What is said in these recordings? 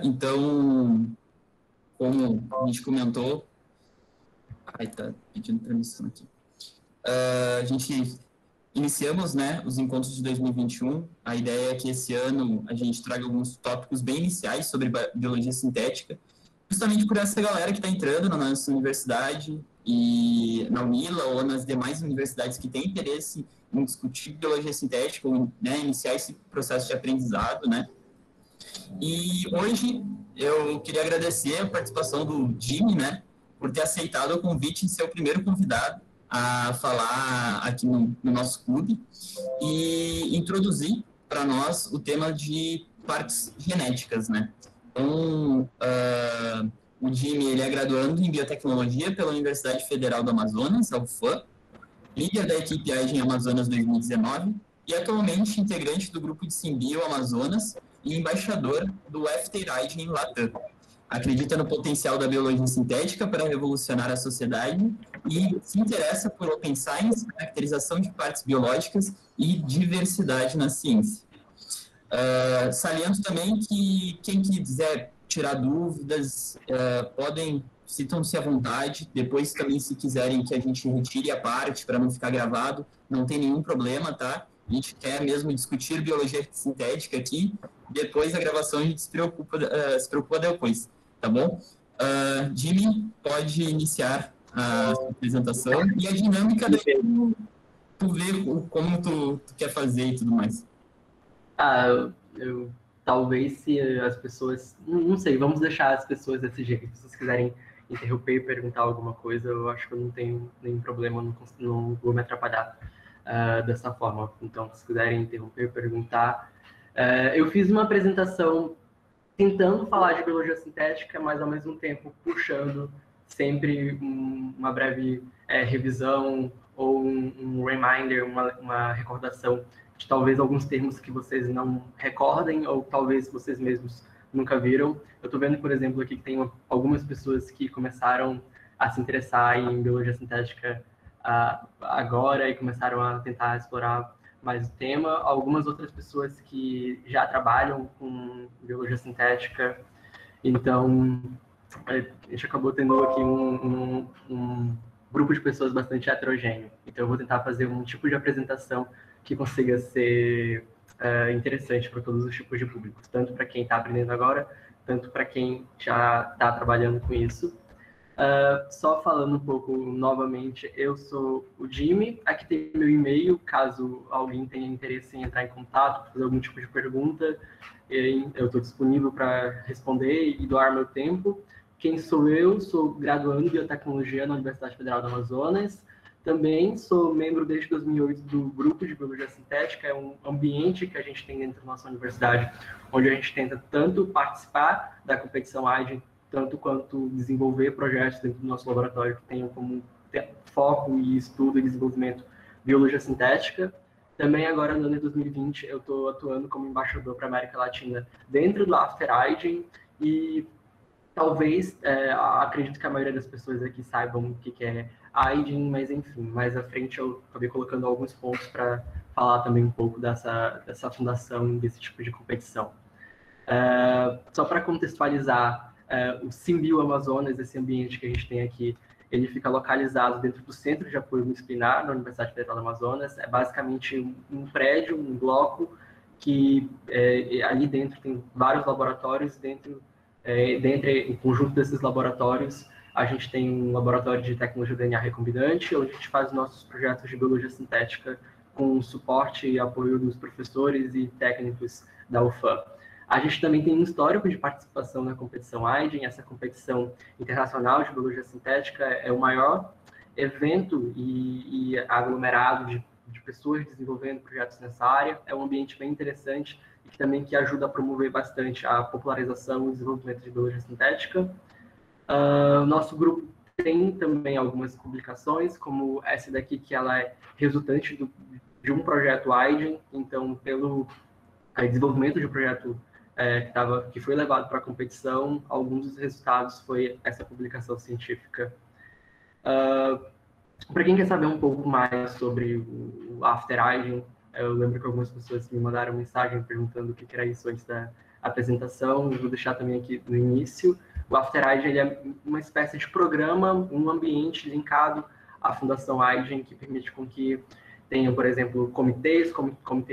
Então, como a gente comentou, tá pedindo permissão aqui. A gente iniciamos, né, os encontros de 2021. A ideia é que esse ano a gente traga alguns tópicos bem iniciais sobre biologia sintética, justamente por essa galera que está entrando na nossa universidade e na UNILA ou nas demais universidades que têm interesse em discutir biologia sintética ou, né, iniciar esse processo de aprendizado, né. E hoje eu queria agradecer a participação do Jimmy, né, por ter aceitado o convite de ser o primeiro convidado a falar aqui no nosso clube e introduzir para nós o tema de partes genéticas, né. Então, o Jimmy, ele é graduando em biotecnologia pela Universidade Federal do Amazonas, a UFAM, líder da equipe AIGEN Amazonas 2019 e atualmente integrante do grupo de Simbio Amazonas e embaixador do FT AIGEN Latam. Acredita no potencial da biologia sintética para revolucionar a sociedade e se interessa por open science, caracterização de partes biológicas e diversidade na ciência. Saliento também que quem quiser tirar dúvidas, sintam-se à vontade. Depois também, se quiserem que a gente retire a parte para não ficar gravado, não tem nenhum problema, tá? A gente quer mesmo discutir biologia sintética aqui. Depois da gravação a gente se preocupa depois, tá bom? Jimmy, pode iniciar a sua apresentação e a dinâmica daí tu vê como tu quer fazer e tudo mais. Talvez se as pessoas... Não sei, vamos deixar as pessoas desse jeito. Se vocês quiserem interromper e perguntar alguma coisa, eu acho que eu não tenho nenhum problema, não vou me atrapalhar dessa forma. Então, se quiserem interromper, perguntar... eu fiz uma apresentação tentando falar de biologia sintética, mas ao mesmo tempo puxando sempre uma breve revisão ou um reminder, uma recordação de talvez alguns termos que vocês não recordem ou talvez vocês mesmos nunca viram. Eu estou vendo, por exemplo, aqui que tem algumas pessoas que começaram a se interessar em biologia sintética agora e começaram a tentar explorar mais o tema. Algumas outras pessoas que já trabalham com biologia sintética. Então, a gente acabou tendo aqui um grupo de pessoas bastante heterogêneo. Então, eu vou tentar fazer um tipo de apresentação que consiga ser interessante para todos os tipos de públicos, tanto para quem está aprendendo agora, tanto para quem já está trabalhando com isso. Só falando um pouco novamente, eu sou o Jimmy, aqui tem meu e-mail, caso alguém tenha interesse em entrar em contato, fazer algum tipo de pergunta, eu estou disponível para responder e doar meu tempo. Quem sou eu? Sou graduando em biotecnologia na Universidade Federal do Amazonas, também sou membro desde 2008 do grupo de biologia sintética, é um ambiente que a gente tem dentro da nossa universidade, onde a gente tenta tanto participar da competição AIGEN, tanto quanto desenvolver projetos dentro do nosso laboratório que tenham como foco e estudo e desenvolvimento biologia sintética. Também agora, no ano de 2020, eu estou atuando como embaixador para a América Latina dentro do After AIGEN e talvez, acredito que a maioria das pessoas aqui saibam o que é AIGEN, mas enfim, mais à frente eu acabei colocando alguns pontos para falar também um pouco dessa fundação, desse tipo de competição. Só para contextualizar, o Simbio Amazonas, esse ambiente que a gente tem aqui, ele fica localizado dentro do Centro de Apoio Multidisciplinar da Universidade Federal do Amazonas. É basicamente um prédio, um bloco, que ali dentro tem vários laboratórios. Dentre o conjunto desses laboratórios, a gente tem um laboratório de tecnologia DNA recombinante, onde a gente faz nossos projetos de biologia sintética com suporte e apoio dos professores e técnicos da UFAM. A gente também tem um histórico de participação na competição AIGEN. Essa competição internacional de biologia sintética é o maior evento e aglomerado de pessoas desenvolvendo projetos nessa área. É um ambiente bem interessante e também que ajuda a promover bastante a popularização e desenvolvimento de biologia sintética. Nosso grupo tem também algumas publicações, como essa daqui, que ela é resultante de um projeto AIGEN. Então, pelo desenvolvimento de um projeto que foi levado para a competição, alguns dos resultados foi essa publicação científica. Para quem quer saber um pouco mais sobre o After AIGEN, eu lembro que algumas pessoas me mandaram mensagem perguntando o que era isso antes da apresentação, eu vou deixar também aqui no início. O After Aiden, ele é uma espécie de programa, um ambiente linkado à Fundação Aiden, que permite com que tenham, por exemplo, comitês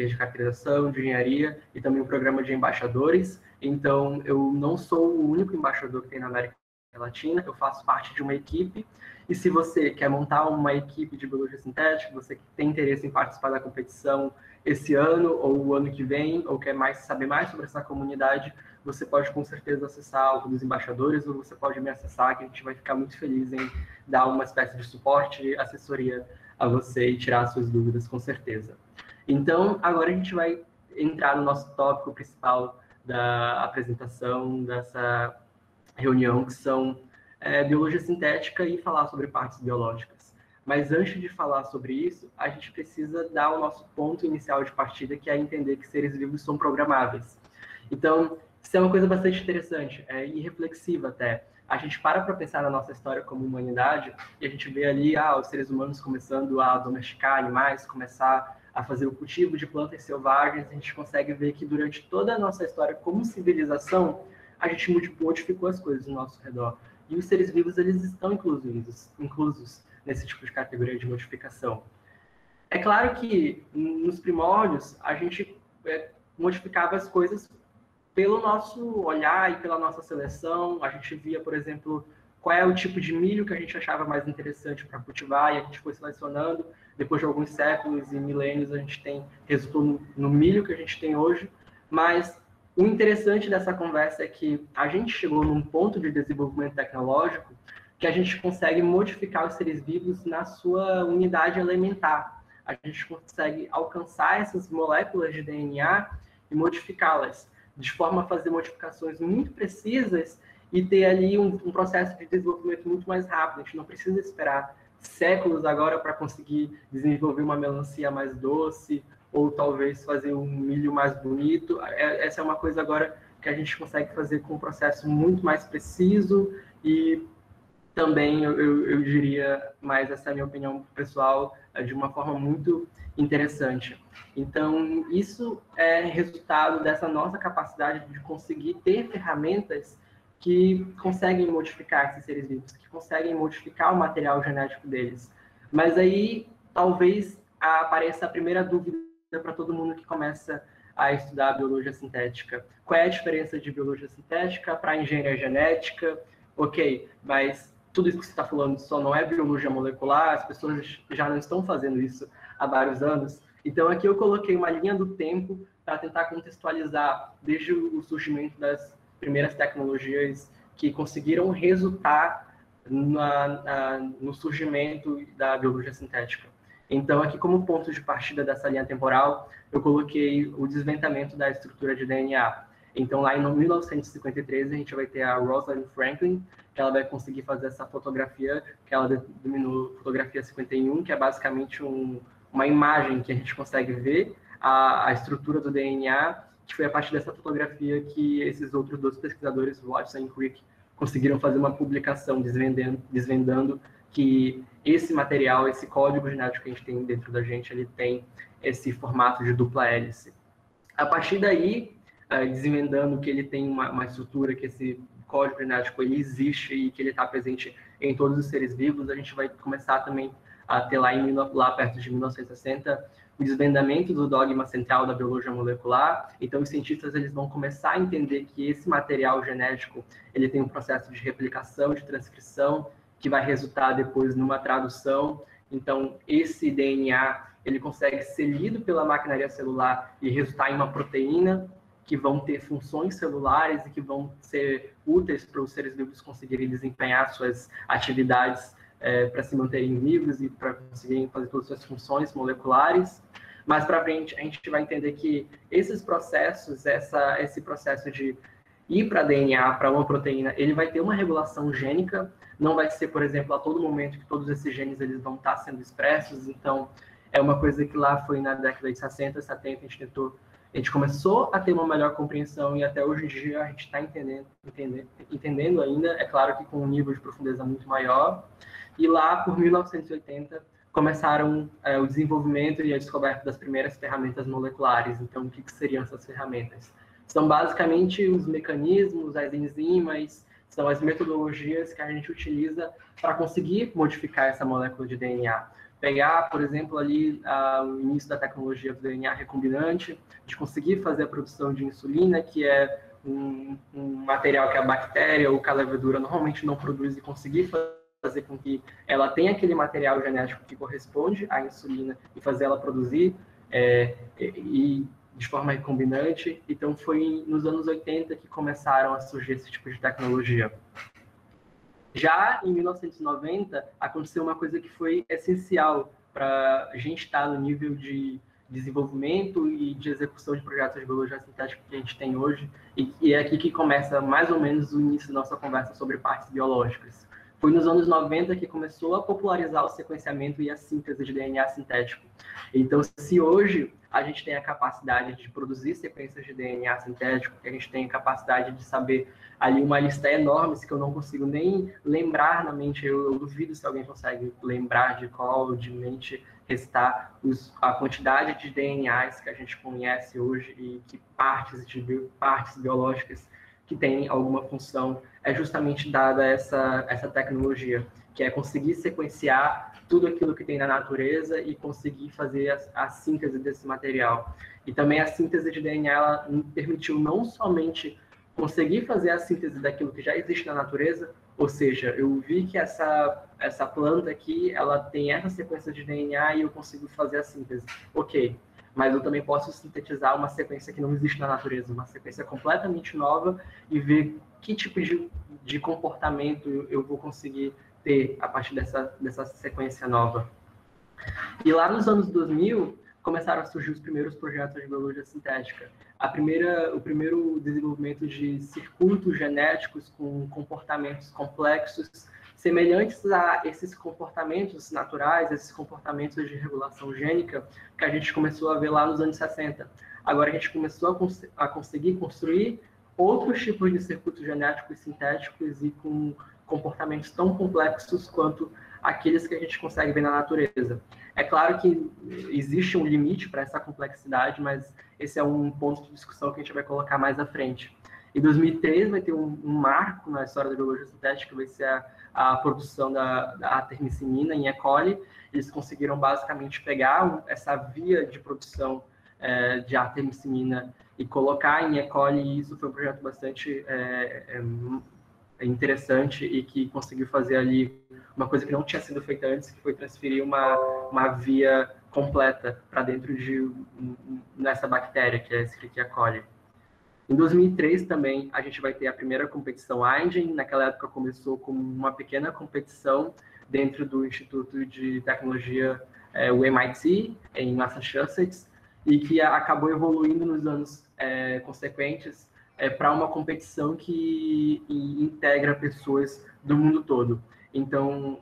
de caracterização, de engenharia e também um programa de embaixadores. Então, eu não sou o único embaixador que tem na América Latina, eu faço parte de uma equipe, e se você quer montar uma equipe de biologia sintética, você tem interesse em participar da competição esse ano ou o ano que vem, ou quer saber mais sobre essa comunidade, você pode com certeza acessar o dos embaixadores, ou você pode me acessar, que a gente vai ficar muito feliz em dar uma espécie de suporte, assessoria a você e tirar suas dúvidas, com certeza. Então, agora a gente vai entrar no nosso tópico principal da apresentação dessa reunião, que são biologia sintética e falar sobre partes biológicas. Mas antes de falar sobre isso, a gente precisa dar o nosso ponto inicial de partida, que é entender que seres vivos são programáveis. Então, isso é uma coisa bastante interessante e reflexiva até. A gente para pensar na nossa história como humanidade e a gente vê ali os seres humanos começando a domesticar animais, começar a fazer o cultivo de plantas selvagens, a gente consegue ver que durante toda a nossa história como civilização, a gente modificou as coisas ao nosso redor. E os seres vivos, eles estão inclusos nesse tipo de categoria de modificação. É claro que, nos primórdios, a gente modificava as coisas pelo nosso olhar e pela nossa seleção. A gente via, por exemplo, qual é o tipo de milho que a gente achava mais interessante para cultivar, e a gente foi selecionando. Depois de alguns séculos e milênios, a gente resultou no milho que a gente tem hoje. Mas o interessante dessa conversa é que a gente chegou num ponto de desenvolvimento tecnológico que a gente consegue modificar os seres vivos na sua unidade elementar. A gente consegue alcançar essas moléculas de DNA e modificá-las, de forma a fazer modificações muito precisas e ter ali um processo de desenvolvimento muito mais rápido. A gente não precisa esperar séculos agora para conseguir desenvolver uma melancia mais doce, ou talvez fazer um milho mais bonito. Essa é uma coisa agora que a gente consegue fazer com um processo muito mais preciso e também, eu diria, mas essa é a minha opinião pessoal, de uma forma muito interessante. Então, isso é resultado dessa nossa capacidade de conseguir ter ferramentas que conseguem modificar esses seres vivos, que conseguem modificar o material genético deles. Mas aí, talvez, apareça a primeira dúvida para todo mundo que começa a estudar biologia sintética. Qual é a diferença de biologia sintética para engenharia genética? Ok, mas tudo isso que você está falando só não é biologia molecular, as pessoas já não estão fazendo isso há vários anos. Então, aqui eu coloquei uma linha do tempo para tentar contextualizar desde o surgimento das primeiras tecnologias que conseguiram resultar no surgimento da biologia sintética. Então, aqui como ponto de partida dessa linha temporal, eu coloquei o desvendamento da estrutura de DNA. Então, lá em 1953, a gente vai ter a Rosalind Franklin, que ela vai conseguir fazer essa fotografia, que ela denominou fotografia 51, que é basicamente uma imagem que a gente consegue ver a estrutura do DNA, que foi a partir dessa fotografia que esses outros dois pesquisadores, Watson e Crick, conseguiram fazer uma publicação desvendando que esse material, esse código genético que a gente tem dentro da gente, ele tem esse formato de dupla hélice. A partir daí, desvendando que ele tem uma estrutura, que esse código genético ele existe e que ele está presente em todos os seres vivos, a gente vai começar também a ter lá perto de 1960 o desvendamento do dogma central da biologia molecular. Então, os cientistas eles vão começar a entender que esse material genético ele tem um processo de replicação, de transcrição, que vai resultar depois numa tradução. Então, esse DNA ele consegue ser lido pela maquinaria celular e resultar em uma proteína que vão ter funções celulares e que vão ser úteis para os seres vivos conseguirem desempenhar suas atividades para se manterem vivos e para conseguirem fazer todas as suas funções moleculares. Mais para frente, a gente vai entender que esses processos, esse processo de ir para DNA, para uma proteína, ele vai ter uma regulação gênica, não vai ser, por exemplo, a todo momento que todos esses genes eles vão estar sendo expressos. Então, é uma coisa que lá foi na década de 60, 70, a gente começou a ter uma melhor compreensão e até hoje em dia a gente está entendendo ainda, é claro que com um nível de profundeza muito maior. E lá, por 1980, começaram o desenvolvimento e a descoberta das primeiras ferramentas moleculares. Então, o que seriam essas ferramentas? São basicamente os mecanismos, as enzimas, são as metodologias que a gente utiliza para conseguir modificar essa molécula de DNA. Pegar, por exemplo, ali o início da tecnologia do DNA recombinante, de conseguir fazer a produção de insulina, que é um material que a bactéria ou que a levedura normalmente não produz, e conseguir fazer com que ela tenha aquele material genético que corresponde à insulina e fazer ela produzir e de forma recombinante. Então, foi nos anos 80 que começaram a surgir esse tipo de tecnologia. Já em 1990, aconteceu uma coisa que foi essencial para a gente estar no nível de desenvolvimento e de execução de projetos de biologia sintética que a gente tem hoje, e é aqui que começa mais ou menos o início da nossa conversa sobre partes biológicas. Foi nos anos 90 que começou a popularizar o sequenciamento e a síntese de DNA sintético. Então, se hoje a gente tem a capacidade de produzir sequências de DNA sintético, que a gente tem a capacidade de saber ali uma lista enorme, que eu não consigo nem lembrar na mente, eu duvido se alguém consegue lembrar de qual, de mente, recitar a quantidade de DNAs que a gente conhece hoje e que partes biológicas que têm alguma função, é justamente dada essa tecnologia, que é conseguir sequenciar tudo aquilo que tem na natureza e conseguir fazer a síntese desse material. E também a síntese de DNA, ela permitiu não somente conseguir fazer a síntese daquilo que já existe na natureza, ou seja, eu vi que essa planta aqui, ela tem essa sequência de DNA e eu consigo fazer a síntese. Ok, mas eu também posso sintetizar uma sequência que não existe na natureza, uma sequência completamente nova, e ver que tipo de comportamento eu vou conseguir ter a partir dessa sequência nova. E lá nos anos 2000, começaram a surgir os primeiros projetos de biologia sintética. O primeiro desenvolvimento de circuitos genéticos com comportamentos complexos, semelhantes a esses comportamentos naturais, esses comportamentos de regulação gênica, que a gente começou a ver lá nos anos 60. Agora a gente começou a conseguir construir outros tipos de circuitos genéticos sintéticos e com comportamentos tão complexos quanto aqueles que a gente consegue ver na natureza. É claro que existe um limite para essa complexidade, mas esse é um ponto de discussão que a gente vai colocar mais à frente. Em 2003 vai ter um marco na história da biologia sintética, que vai ser a produção da artemisinin em E. coli. Eles conseguiram basicamente pegar essa via de produção de artemisinin e colocar em E. coli, e isso foi um projeto bastante interessante e que conseguiu fazer ali uma coisa que não tinha sido feita antes, que foi transferir uma via completa para dentro nessa bactéria, que é a Escherichia coli. Em 2003 também a gente vai ter a primeira competição INGEN. Naquela época começou como uma pequena competição dentro do Instituto de Tecnologia, o MIT, em Massachusetts, e que acabou evoluindo nos anos consequentes para uma competição que integra pessoas do mundo todo. Então,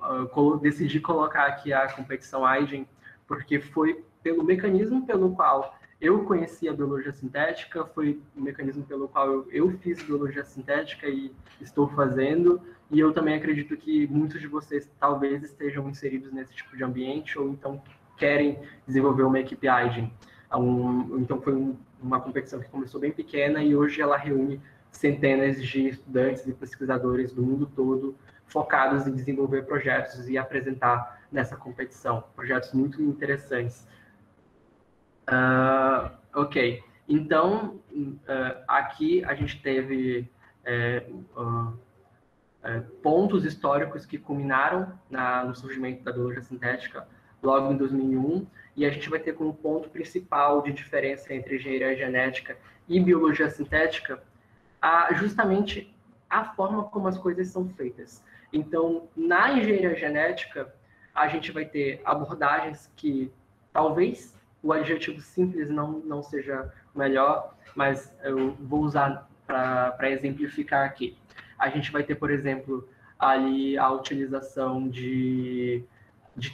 decidi colocar aqui a competição INGEN, porque foi pelo mecanismo pelo qual eu conheci a biologia sintética, foi o mecanismo pelo qual eu fiz biologia sintética e estou fazendo, e eu também acredito que muitos de vocês talvez estejam inseridos nesse tipo de ambiente, ou então querem desenvolver uma equipe INGEN. Então, foi uma competição que começou bem pequena e hoje ela reúne centenas de estudantes e pesquisadores do mundo todo focados em desenvolver projetos e apresentar nessa competição. Projetos muito interessantes. Ok, então, aqui a gente teve pontos históricos que culminaram no surgimento da biologia sintética logo em 2001, e a gente vai ter como ponto principal de diferença entre engenharia genética e biologia sintética justamente a forma como as coisas são feitas. Então, na engenharia genética, a gente vai ter abordagens que talvez o adjetivo simples não seja melhor, mas eu vou usar para exemplificar aqui. A gente vai ter, por exemplo, ali a utilização de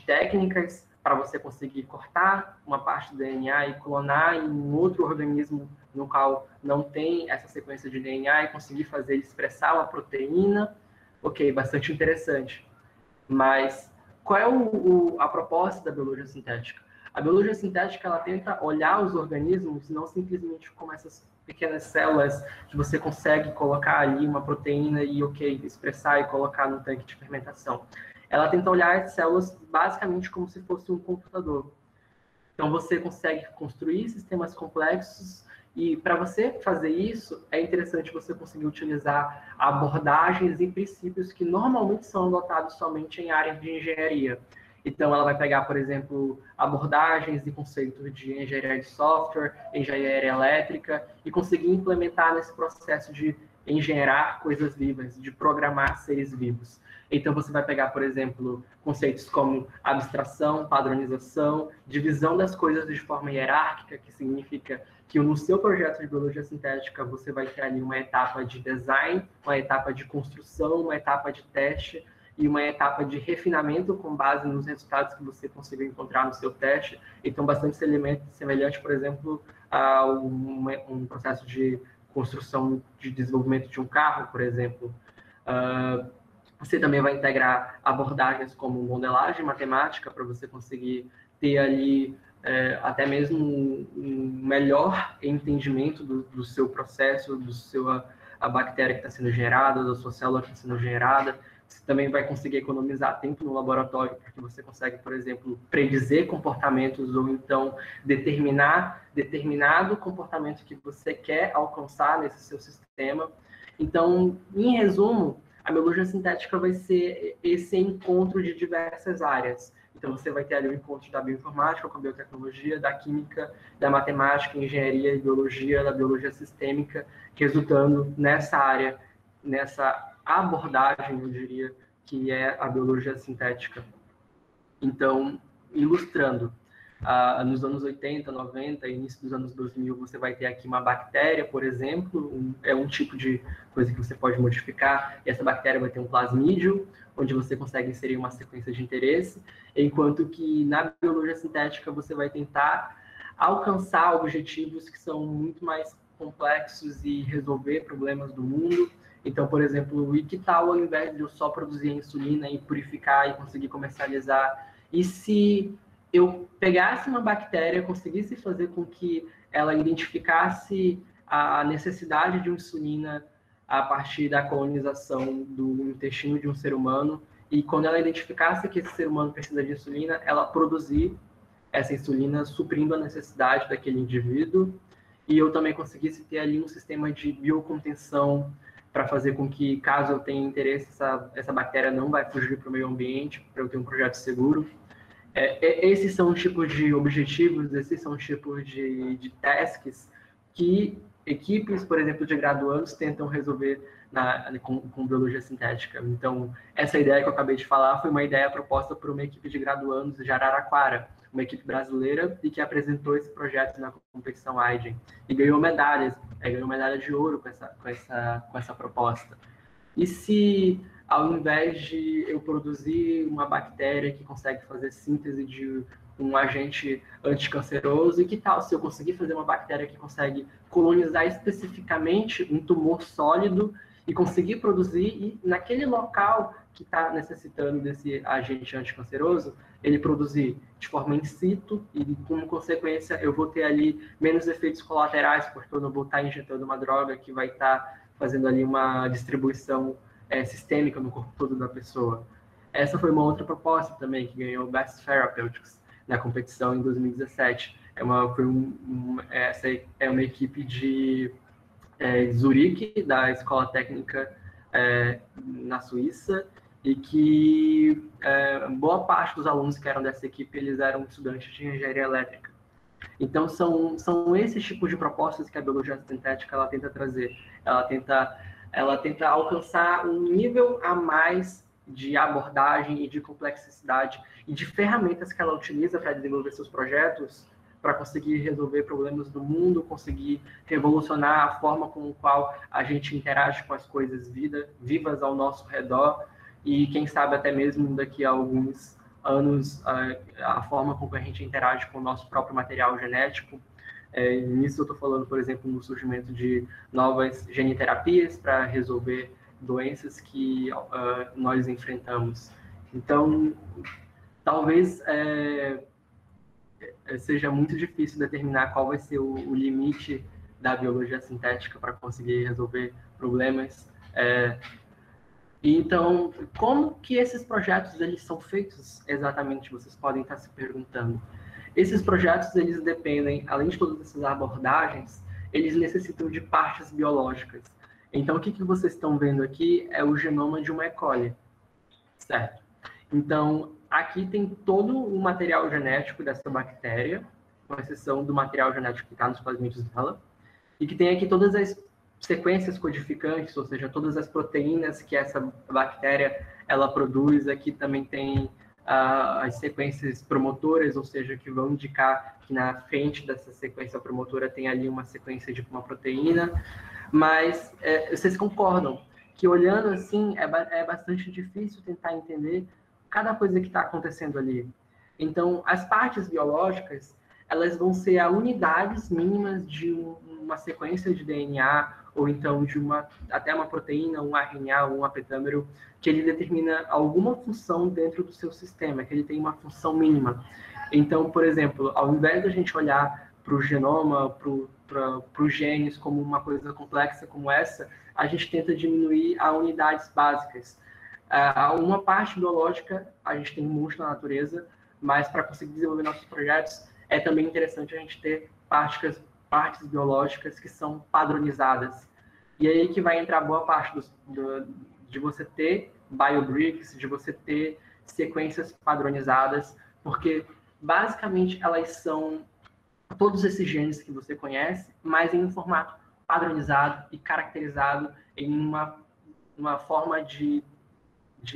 técnicas para você conseguir cortar uma parte do DNA e clonar em um outro organismo no qual não tem essa sequência de DNA e conseguir fazer ele expressar uma proteína. Ok, bastante interessante. Mas qual é a proposta da biologia sintética? A biologia sintética, ela tenta olhar os organismos não simplesmente como essas pequenas células que você consegue colocar ali uma proteína e, expressar e colocar no tanque de fermentação. Ela tenta olhar as células basicamente como se fosse um computador. Então, você consegue construir sistemas complexos e, para você fazer isso, é interessante você conseguir utilizar abordagens e princípios que normalmente são adotados somente em áreas de engenharia. Então, ela vai pegar, por exemplo, abordagens e conceitos de engenharia de software, engenharia elétrica, e conseguir implementar nesse processo de engenheirar coisas vivas, de programar seres vivos. Então, você vai pegar, por exemplo, conceitos como abstração, padronização, divisão das coisas de forma hierárquica, que significa que no seu projeto de biologia sintética você vai ter ali uma etapa de design, uma etapa de construção, uma etapa de teste e uma etapa de refinamento com base nos resultados que você conseguiu encontrar no seu teste. Então, bastante semelhante, por exemplo, a um processo de construção, de desenvolvimento de um carro, por exemplo. Você também vai integrar abordagens como modelagem matemática para você conseguir ter ali até mesmo um melhor entendimento do seu processo, a bactéria que está sendo gerada, da sua célula que está sendo gerada. Você também vai conseguir economizar tempo no laboratório, porque você consegue, por exemplo, predizer comportamentos ou então determinar determinado comportamento que você quer alcançar nesse seu sistema. Então, em resumo, a biologia sintética vai ser esse encontro de diversas áreas. Então, você vai ter ali o encontro da bioinformática com a biotecnologia, da química, da matemática, engenharia e biologia, da biologia sistêmica, resultando nessa área, nessa abordagem, eu diria, que é a biologia sintética. Então, ilustrando, nos anos 80, 90, início dos anos 2000, você vai ter aqui uma bactéria, por exemplo, é um tipo de coisa que você pode modificar, e essa bactéria vai ter um plasmídio, onde você consegue inserir uma sequência de interesse, enquanto que na biologia sintética você vai tentar alcançar objetivos que são muito mais complexos e resolver problemas do mundo. Então, por exemplo, e que tal, ao invés de eu só produzir a insulina e purificar e conseguir comercializar, e se eu pegasse uma bactéria, conseguisse fazer com que ela identificasse a necessidade de insulina a partir da colonização do intestino de um ser humano, e quando ela identificasse que esse ser humano precisa de insulina, ela produzir essa insulina suprindo a necessidade daquele indivíduo, e eu também conseguisse ter ali um sistema de biocontenção para fazer com que, caso eu tenha interesse, essa bactéria não vai fugir para o meio ambiente, para eu ter um projeto seguro. Esses são os tipos de objetivos, esses são os tipos de tasks que equipes, por exemplo, de graduandos tentam resolver com biologia sintética. Então, essa ideia que eu acabei de falar foi uma ideia proposta por uma equipe de graduandos de Araraquara, uma equipe brasileira, e que apresentou esse projeto na competição Aiden e ganhou medalhas, ganhou medalha de ouro com essa proposta. E se, ao invés de eu produzir uma bactéria que consegue fazer síntese de um agente anticanceroso, e que tal se eu conseguir fazer uma bactéria que consegue colonizar especificamente um tumor sólido e conseguir produzir, e naquele local que está necessitando desse agente anticanceroso, ele produzir de forma in situ, e como consequência eu vou ter ali menos efeitos colaterais, porque eu não vou estar injetando uma droga que vai estar fazendo ali uma distribuição sistêmica no corpo todo da pessoa. Essa foi uma outra proposta também, que ganhou Best Therapeutics na competição em 2017. Essa é uma equipe de Zurique, da Escola Técnica na Suíça, e que boa parte dos alunos que eram dessa equipe, eles eram estudantes de engenharia elétrica. Então, são esses tipos de propostas que a biologia sintética ela tenta trazer. Ela tenta alcançar um nível a mais de abordagem e de complexidade e de ferramentas que ela utiliza para desenvolver seus projetos, para conseguir resolver problemas do mundo, conseguir revolucionar a forma com a qual a gente interage com as coisas vivas ao nosso redor, e quem sabe até mesmo daqui a alguns anos a forma com que a gente interage com o nosso próprio material genético. Nisso eu estou falando, por exemplo, no surgimento de novas geniterapias para resolver doenças que nós enfrentamos. Então, talvez seja muito difícil determinar qual vai ser o limite da biologia sintética para conseguir resolver problemas. Então, como que esses projetos eles são feitos exatamente? Vocês podem estar se perguntando. Esses projetos eles dependem, além de todas essas abordagens, eles necessitam de partes biológicas. Então, o que vocês estão vendo aqui é o genoma de uma E. coli, certo? Então, aqui tem todo o material genético dessa bactéria, com exceção do material genético que está nos plasmídeos dela, e que tem aqui todas as sequências codificantes, ou seja, todas as proteínas que essa bactéria ela produz. Aqui também tem as sequências promotoras, ou seja, que vão indicar que na frente dessa sequência promotora tem ali uma sequência de uma proteína. Mas vocês concordam que olhando assim é bastante difícil tentar entender cada coisa que está acontecendo ali. Então, as partes biológicas, elas vão ser as unidades mínimas de uma sequência de DNA, ou então de até uma proteína, um RNA, um apetâmero, que ele determina alguma função dentro do seu sistema, que ele tem uma função mínima. Então, por exemplo, ao invés da gente olhar para o genoma, para os genes como uma coisa complexa como essa, a gente tenta diminuir a unidades básicas. Uma parte biológica a gente tem muito na natureza, mas para conseguir desenvolver nossos projetos é também interessante a gente ter partes biológicas que são padronizadas. E aí que vai entrar boa parte de você ter biobricks, de você ter sequências padronizadas, porque basicamente elas são todos esses genes que você conhece, mas em um formato padronizado e caracterizado em uma forma de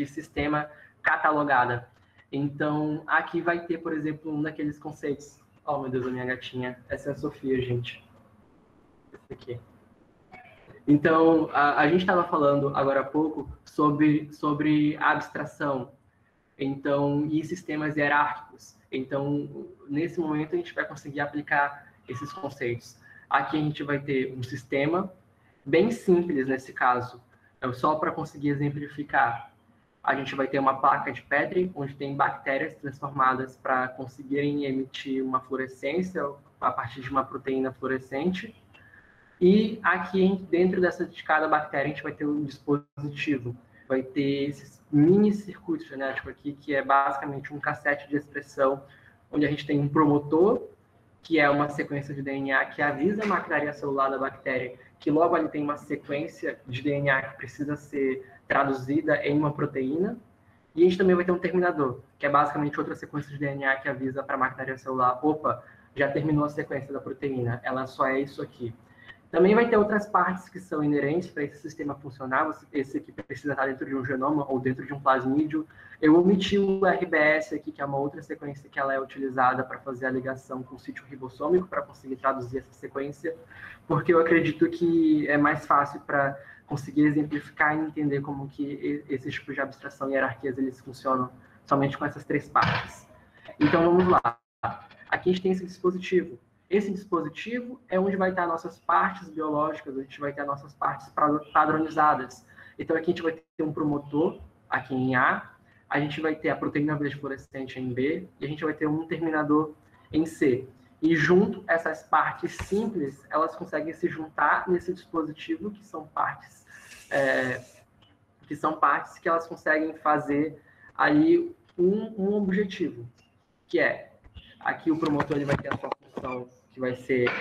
sistema catalogada. Então, aqui vai ter, por exemplo, um daqueles conceitos. Oh, meu Deus, a minha gatinha. Essa é a Sofia, gente. Esse aqui. Então, a gente estava falando agora há pouco sobre abstração, então, e sistemas hierárquicos. Então, nesse momento, a gente vai conseguir aplicar esses conceitos. Aqui a gente vai ter um sistema bem simples nesse caso, só para conseguir exemplificar. A gente vai ter uma placa de Petri, onde tem bactérias transformadas para conseguirem emitir uma fluorescência a partir de uma proteína fluorescente. E aqui, dentro de cada bactéria, a gente vai ter um dispositivo. Vai ter esses mini circuitos genéticos aqui, que é basicamente um cassete de expressão, onde a gente tem um promotor, que é uma sequência de DNA que avisa a maquinaria celular da bactéria, que logo ali tem uma sequência de DNA que precisa ser traduzida em uma proteína. E a gente também vai ter um terminador, que é basicamente outra sequência de DNA que avisa para a maquinaria celular, opa, já terminou a sequência da proteína, ela só é isso aqui. Também vai ter outras partes que são inerentes para esse sistema funcionar. Esse aqui precisa estar dentro de um genoma ou dentro de um plasmídio. Eu omiti o RBS aqui, que é uma outra sequência que ela é utilizada para fazer a ligação com o sítio ribossômico, para conseguir traduzir essa sequência, porque eu acredito que é mais fácil para conseguir exemplificar e entender como que esses tipos de abstração e hierarquias eles funcionam somente com essas três partes. Então, vamos lá. Aqui a gente tem esse dispositivo. Esse dispositivo é onde vai estar nossas partes biológicas, a gente vai ter as nossas partes padronizadas. Então, aqui a gente vai ter um promotor, aqui em A gente vai ter a proteína verde fluorescente em B, e a gente vai ter um terminador em C. E junto, essas partes simples, elas conseguem se juntar nesse dispositivo, que são partes que elas conseguem fazer ali um objetivo, que é, aqui o promotor ele vai ter a sua função, que vai ser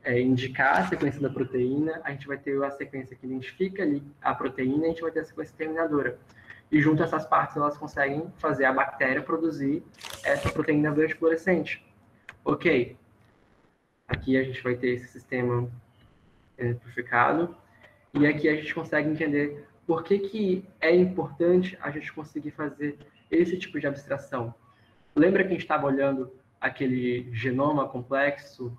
indicar a sequência da proteína, a gente vai ter a sequência que identifica ali a proteína, a gente vai ter a sequência terminadora. E junto essas partes, elas conseguem fazer a bactéria produzir essa proteína verde fluorescente. Ok. Aqui a gente vai ter esse sistema exemplificado. E aqui a gente consegue entender por que é importante a gente conseguir fazer esse tipo de abstração. Lembra que a gente estava olhando aquele genoma complexo?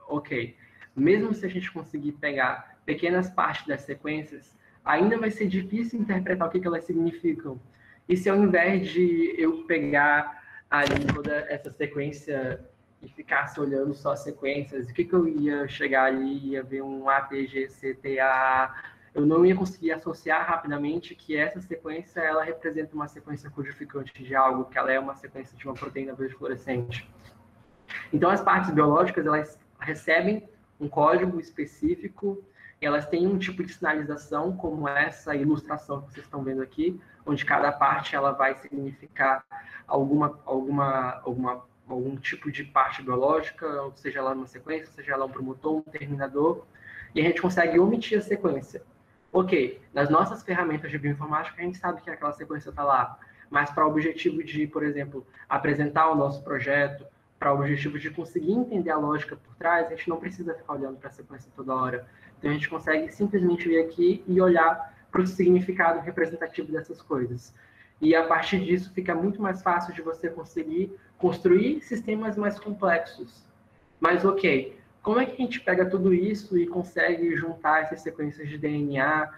Ok. Mesmo se a gente conseguir pegar pequenas partes das sequências, ainda vai ser difícil interpretar o que elas significam. E se ao invés de eu pegar ali toda essa sequência e ficasse olhando só as sequências, o que eu ia chegar ali, ia ver um ATGCTA, eu não ia conseguir associar rapidamente que essa sequência ela representa uma sequência codificante de algo, que ela é uma sequência de uma proteína verde fluorescente. Então, as partes biológicas, elas recebem um código específico, e elas têm um tipo de sinalização, como essa ilustração que vocês estão vendo aqui, onde cada parte ela vai significar algum tipo de parte biológica, seja ela uma sequência, seja ela um promotor, um terminador, e a gente consegue omitir a sequência. Ok, nas nossas ferramentas de bioinformática, a gente sabe que aquela sequência está lá, mas para o objetivo de, por exemplo, apresentar o nosso projeto, para o objetivo de conseguir entender a lógica por trás, a gente não precisa ficar olhando para a sequência toda hora. Então, a gente consegue simplesmente vir aqui e olhar para o significado representativo dessas coisas. E, a partir disso, fica muito mais fácil de você conseguir construir sistemas mais complexos. Mas, ok, como é que a gente pega tudo isso e consegue juntar essas sequências de DNA,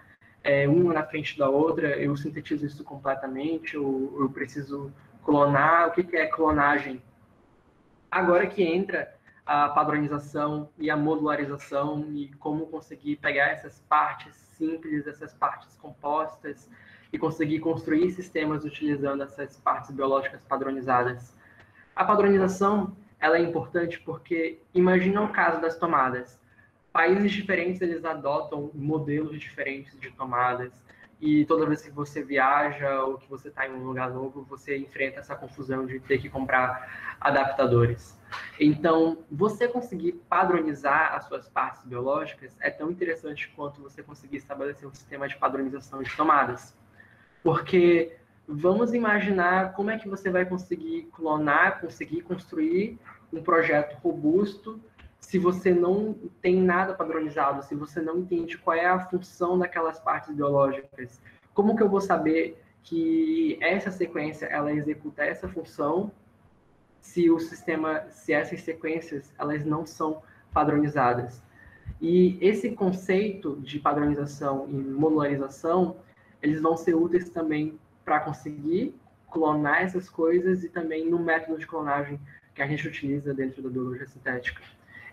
uma na frente da outra? Eu sintetizo isso completamente, ou eu preciso clonar? O que é clonagem? Agora que entra a padronização e a modularização e como conseguir pegar essas partes simples, essas partes compostas e conseguir construir sistemas utilizando essas partes biológicas padronizadas. A padronização ela é importante porque imagina o caso das tomadas. Países diferentes eles adotam modelos diferentes de tomadas e toda vez que você viaja ou que você está em um lugar novo, você enfrenta essa confusão de ter que comprar adaptadores. Então, você conseguir padronizar as suas partes biológicas é tão interessante quanto você conseguir estabelecer um sistema de padronização de tomadas. Porque vamos imaginar como é que você vai conseguir clonar, conseguir construir um projeto robusto se você não tem nada padronizado, se você não entende qual é a função daquelas partes biológicas. Como que eu vou saber que essa sequência ela executa essa função se o sistema, se essas sequências elas não são padronizadas? E esse conceito de padronização e modularização, eles vão ser úteis também para conseguir clonar essas coisas e também no método de clonagem que a gente utiliza dentro da biologia sintética.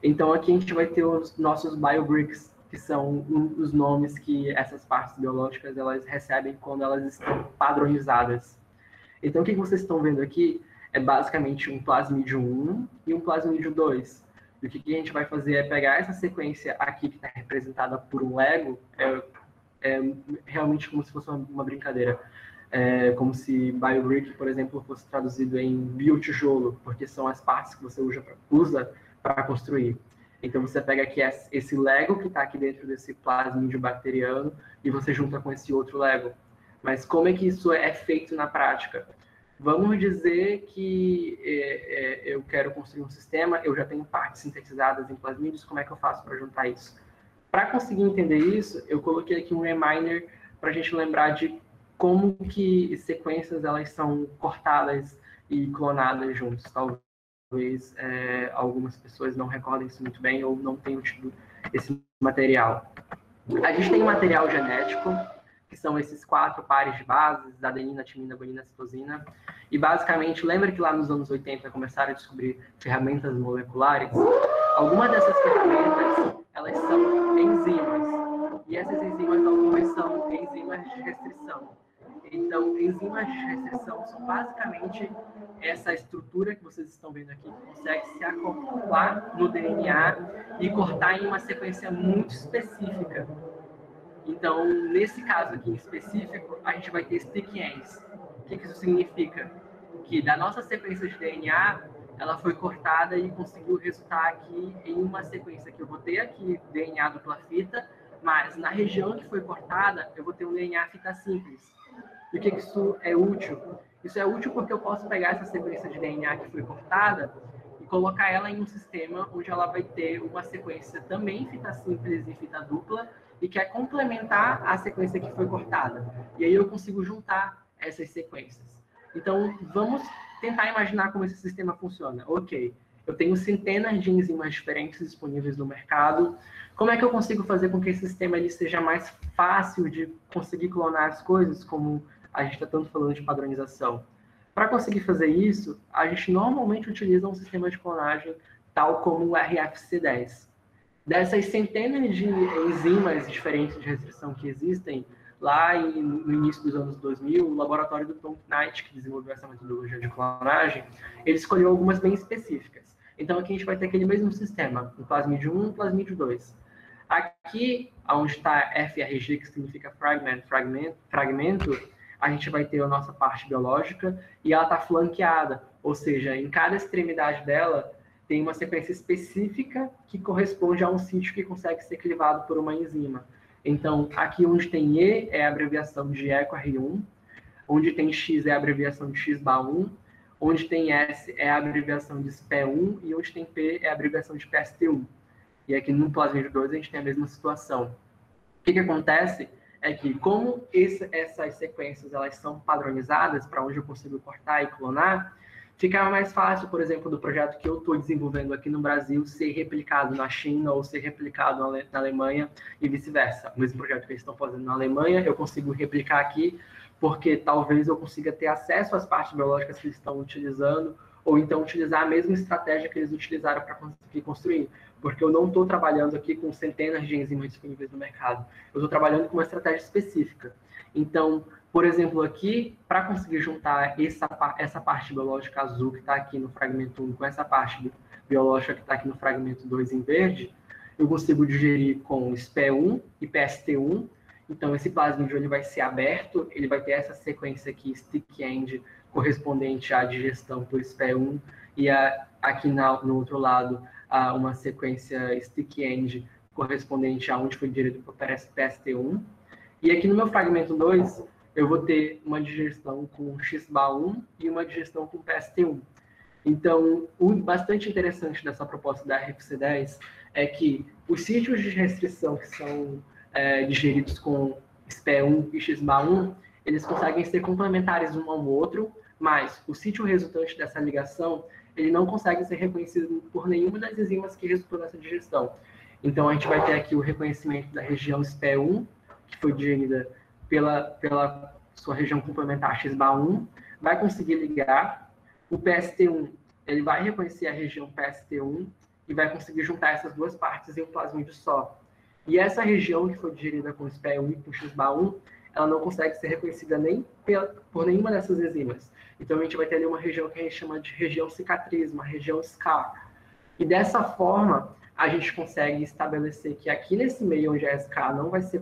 Então, aqui a gente vai ter os nossos biobricks, que são os nomes que essas partes biológicas elas recebem quando elas estão padronizadas. Então, o que vocês estão vendo aqui é basicamente um plasmídio 1 e um plasmídio 2. E o que a gente vai fazer é pegar essa sequência aqui que está representada por um Lego, é realmente como se fosse uma brincadeira. É como se biobrick, por exemplo, fosse traduzido em biotijolo, porque são as partes que você usa para construir. Então, você pega aqui esse Lego que está aqui dentro desse plasmídio bacteriano e você junta com esse outro Lego. Mas como é que isso é feito na prática? Vamos dizer que eu quero construir um sistema, eu já tenho partes sintetizadas em plasmídios, como é que eu faço para juntar isso? Para conseguir entender isso, eu coloquei aqui um reminder para a gente lembrar de como que sequências elas são cortadas e clonadas juntos. Talvez algumas pessoas não recordem isso muito bem ou não tenham tido esse material. A gente tem material genético, que são esses 4 pares de bases, adenina, timina, guanina, citosina. E basicamente, lembra que lá nos anos 80 começaram a descobrir ferramentas moleculares? Algumas dessas ferramentas, elas são enzimas. E essas enzimas, algumas são enzimas de restrição. Então, enzimas de restrição são basicamente essa estrutura que vocês estão vendo aqui, que consegue se acoplar no DNA e cortar em uma sequência muito específica. Então, nesse caso aqui em específico, a gente vai ter stick ends. O que isso significa? Que da nossa sequência de DNA, ela foi cortada e conseguiu resultar aqui em uma sequência que eu vou ter aqui DNA dupla fita, mas na região que foi cortada, eu vou ter um DNA fita simples. E o que isso é útil? Isso é útil porque eu posso pegar essa sequência de DNA que foi cortada e colocar ela em um sistema onde ela vai ter uma sequência também fita simples e fita dupla e que é complementar a sequência que foi cortada. E aí eu consigo juntar essas sequências. Então, vamos tentar imaginar como esse sistema funciona. Ok, eu tenho centenas de enzimas diferentes disponíveis no mercado. Como é que eu consigo fazer com que esse sistema ele seja mais fácil de conseguir clonar as coisas, como a gente está tanto falando de padronização? Para conseguir fazer isso, a gente normalmente utiliza um sistema de clonagem tal como o RFC10. Dessas centenas de enzimas diferentes de restrição que existem, lá no início dos anos 2000, o laboratório do Tom Knight, que desenvolveu essa metodologia de clonagem, ele escolheu algumas bem específicas. Então, aqui a gente vai ter aquele mesmo sistema, um plasmídio 1 e um plasmídio 2. Aqui, onde está FRG, que significa fragmento, a gente vai ter a nossa parte biológica e ela está flanqueada, ou seja, em cada extremidade dela tem uma sequência específica que corresponde a um sítio que consegue ser clivado por uma enzima. Então, aqui onde tem E é a abreviação de EcoR1, onde tem X é a abreviação de XBA1, onde tem S é a abreviação de SPE1 e onde tem P é a abreviação de PST1. E aqui no plasmídio 2 a gente tem a mesma situação. O que acontece é que, como essas sequências elas são padronizadas para onde eu consigo cortar e clonar, ficava mais fácil, por exemplo, do projeto que eu estou desenvolvendo aqui no Brasil ser replicado na China ou ser replicado na Alemanha e vice-versa. O mesmo projeto que eles estão fazendo na Alemanha, eu consigo replicar aqui, porque talvez eu consiga ter acesso às partes biológicas que eles estão utilizando, ou então utilizar a mesma estratégia que eles utilizaram para conseguir construir. Porque eu não estou trabalhando aqui com centenas de enzimas disponíveis no mercado. Eu estou trabalhando com uma estratégia específica. Então, por exemplo, aqui, para conseguir juntar essa parte biológica azul que está aqui no fragmento 1 com essa parte biológica que está aqui no fragmento 2 em verde, eu consigo digerir com SPE1 e PST1. Então, esse plasmídio ele vai ser aberto, ele vai ter essa sequência aqui, stick-end, correspondente à digestão por SPE1, e aqui no outro lado, uma sequência stick-end correspondente a onde foi digerido por PST1. E aqui no meu fragmento 2, eu vou ter uma digestão com XBA1 e uma digestão com PST1. Então, o bastante interessante dessa proposta da RFC10 é que os sítios de restrição que são digeridos com SPE1 e XBA1, eles conseguem ser complementares um ao outro, mas o sítio resultante dessa ligação, ele não consegue ser reconhecido por nenhuma das enzimas que resultou nessa digestão. Então, a gente vai ter aqui o reconhecimento da região SPE1, que foi digerida pela sua região complementar XBA1, vai conseguir ligar. O PST1, ele vai reconhecer a região PST1 e vai conseguir juntar essas duas partes em um plasmídio só. E essa região que foi digerida com SPE1 e com XBA1, ela não consegue ser reconhecida nem por nenhuma dessas enzimas. Então, a gente vai ter ali uma região que a gente chama de região cicatriz, uma região SCA. E dessa forma, a gente consegue estabelecer que aqui nesse meio onde é SK não vai ser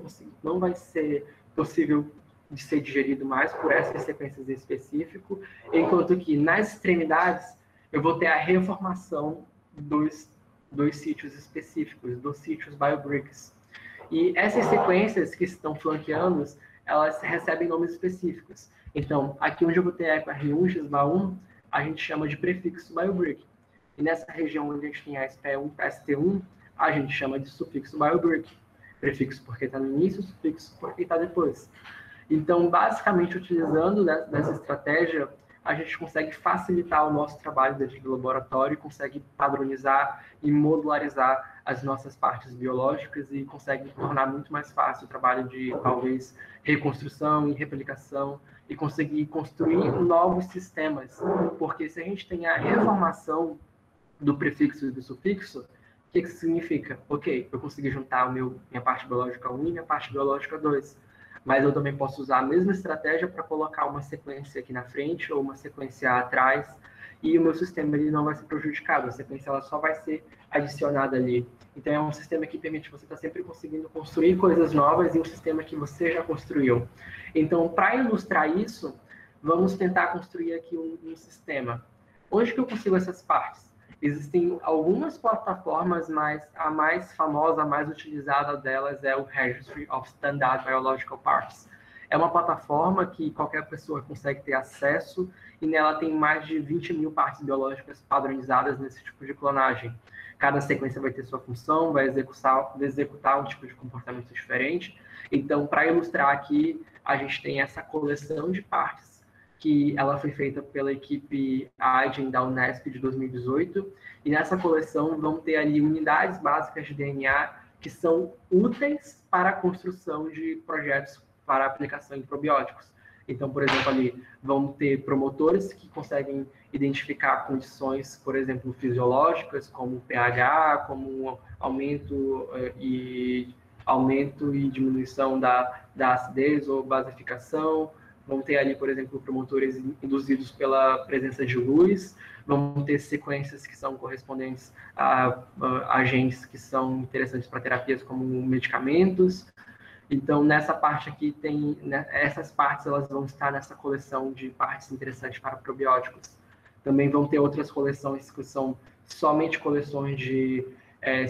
possível de ser digerido mais por essas sequências em específico, enquanto que nas extremidades eu vou ter a reformação dos sítios específicos, dos sítios BioBricks. E essas sequências que estão flanqueando, elas recebem nomes específicos. Então, aqui onde eu vou ter EcoR1, XBA1, a gente chama de prefixo BioBrick. E nessa região onde a gente tem a SPE1 e PST1, a gente chama de sufixo BioBrick. Prefixo porque está no início, sufixo porque está depois. Então, basicamente, utilizando dessa estratégia, a gente consegue facilitar o nosso trabalho dentro do laboratório, consegue padronizar e modularizar as nossas partes biológicas e consegue tornar muito mais fácil o trabalho de, talvez, reconstrução e replicação e conseguir construir novos sistemas. Porque se a gente tem a reformação do prefixo e do sufixo, o que isso significa? Ok, eu consegui juntar minha parte biológica 1 e minha parte biológica 2, mas eu também posso usar a mesma estratégia para colocar uma sequência aqui na frente ou uma sequência atrás, e o meu sistema ele não vai ser prejudicado, a sequência ela só vai ser adicionada ali. Então é um sistema que permite você estar sempre conseguindo construir coisas novas em um sistema que você já construiu. Então, para ilustrar isso, vamos tentar construir aqui um sistema. Onde que eu consigo essas partes? Existem algumas plataformas, mas a mais famosa, a mais utilizada delas é o Registry of Standard Biological Parts. É uma plataforma que qualquer pessoa consegue ter acesso e nela tem mais de 20 mil partes biológicas padronizadas nesse tipo de clonagem. Cada sequência vai ter sua função, vai executar um tipo de comportamento diferente. Então, para ilustrar aqui, a gente tem essa coleção de partes que ela foi feita pela equipe AIGEN da Unesp de 2018, e nessa coleção vão ter ali unidades básicas de DNA que são úteis para a construção de projetos para aplicação em probióticos. Então, por exemplo, ali vão ter promotores que conseguem identificar condições, por exemplo, fisiológicas, como pH, como aumento e diminuição da acidez ou basificação, vão ter ali, por exemplo, promotores induzidos pela presença de luz, vão ter sequências que são correspondentes a agentes que são interessantes para terapias como medicamentos. Então, nessa parte aqui, né, essas partes elas vão estar nessa coleção de partes interessantes para probióticos. Também vão ter outras coleções que são somente coleções de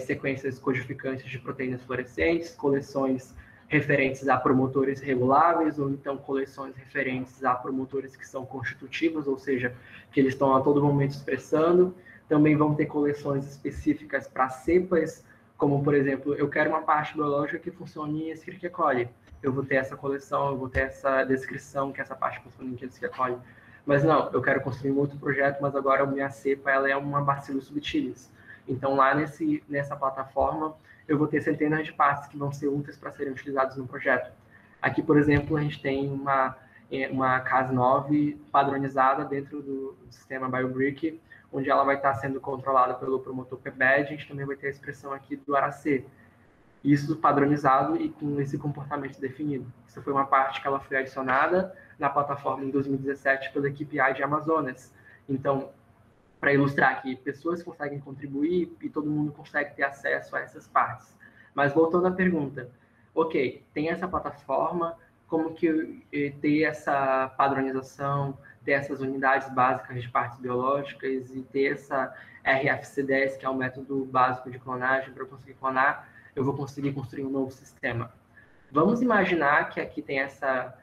sequências codificantes de proteínas fluorescentes, coleções referentes a promotores reguláveis, ou então coleções referentes a promotores que são constitutivos, ou seja, que eles estão a todo momento expressando. Também vão ter coleções específicas para cepas, como, por exemplo, eu quero uma parte biológica que funcione em Escherichia coli. Eu vou ter essa coleção, eu vou ter essa descrição que essa parte funciona em Escherichia coli. Mas não, eu quero construir um outro projeto, mas agora a minha cepa ela é uma Bacillus subtilis. Então, lá nessa plataforma, eu vou ter centenas de partes que vão ser úteis para serem utilizados no projeto. Aqui, por exemplo, a gente tem uma Cas9 padronizada dentro do sistema BioBrick, onde ela vai estar sendo controlada pelo promotor PBED. A gente também vai ter a expressão aqui do ARAC. Isso padronizado e com esse comportamento definido. Isso foi uma parte que ela foi adicionada na plataforma em 2017 pela equipe AI de Amazonas. Então, para ilustrar aqui, pessoas conseguem contribuir e todo mundo consegue ter acesso a essas partes. Mas voltando à pergunta, ok, tem essa plataforma, como que ter essa padronização, ter essas unidades básicas de partes biológicas e ter essa RFC10, que é o método básico de clonagem, para eu conseguir clonar, eu vou conseguir construir um novo sistema. Vamos imaginar que aqui tem essa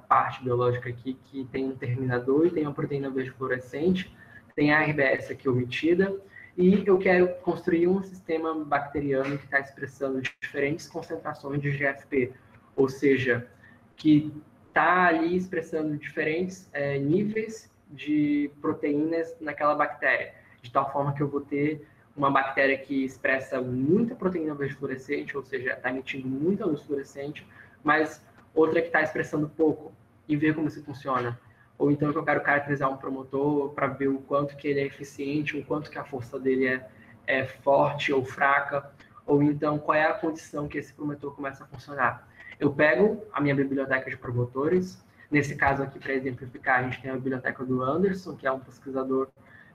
parte biológica aqui, que tem um terminador e tem uma proteína verde fluorescente, tem a RBS aqui omitida, e eu quero construir um sistema bacteriano que está expressando diferentes concentrações de GFP, ou seja, que está ali expressando diferentes níveis de proteínas naquela bactéria, de tal forma que eu vou ter uma bactéria que expressa muita proteína verde fluorescente, ou seja, está emitindo muita luz fluorescente, mas outra que está expressando pouco, e ver como isso funciona. Ou então que eu quero caracterizar um promotor para ver o quanto que ele é eficiente, o quanto que a força dele é forte ou fraca, ou então qual é a condição que esse promotor começa a funcionar. Eu pego a minha biblioteca de promotores, nesse caso aqui, para exemplificar, a gente tem a biblioteca do Anderson, que é um pesquisador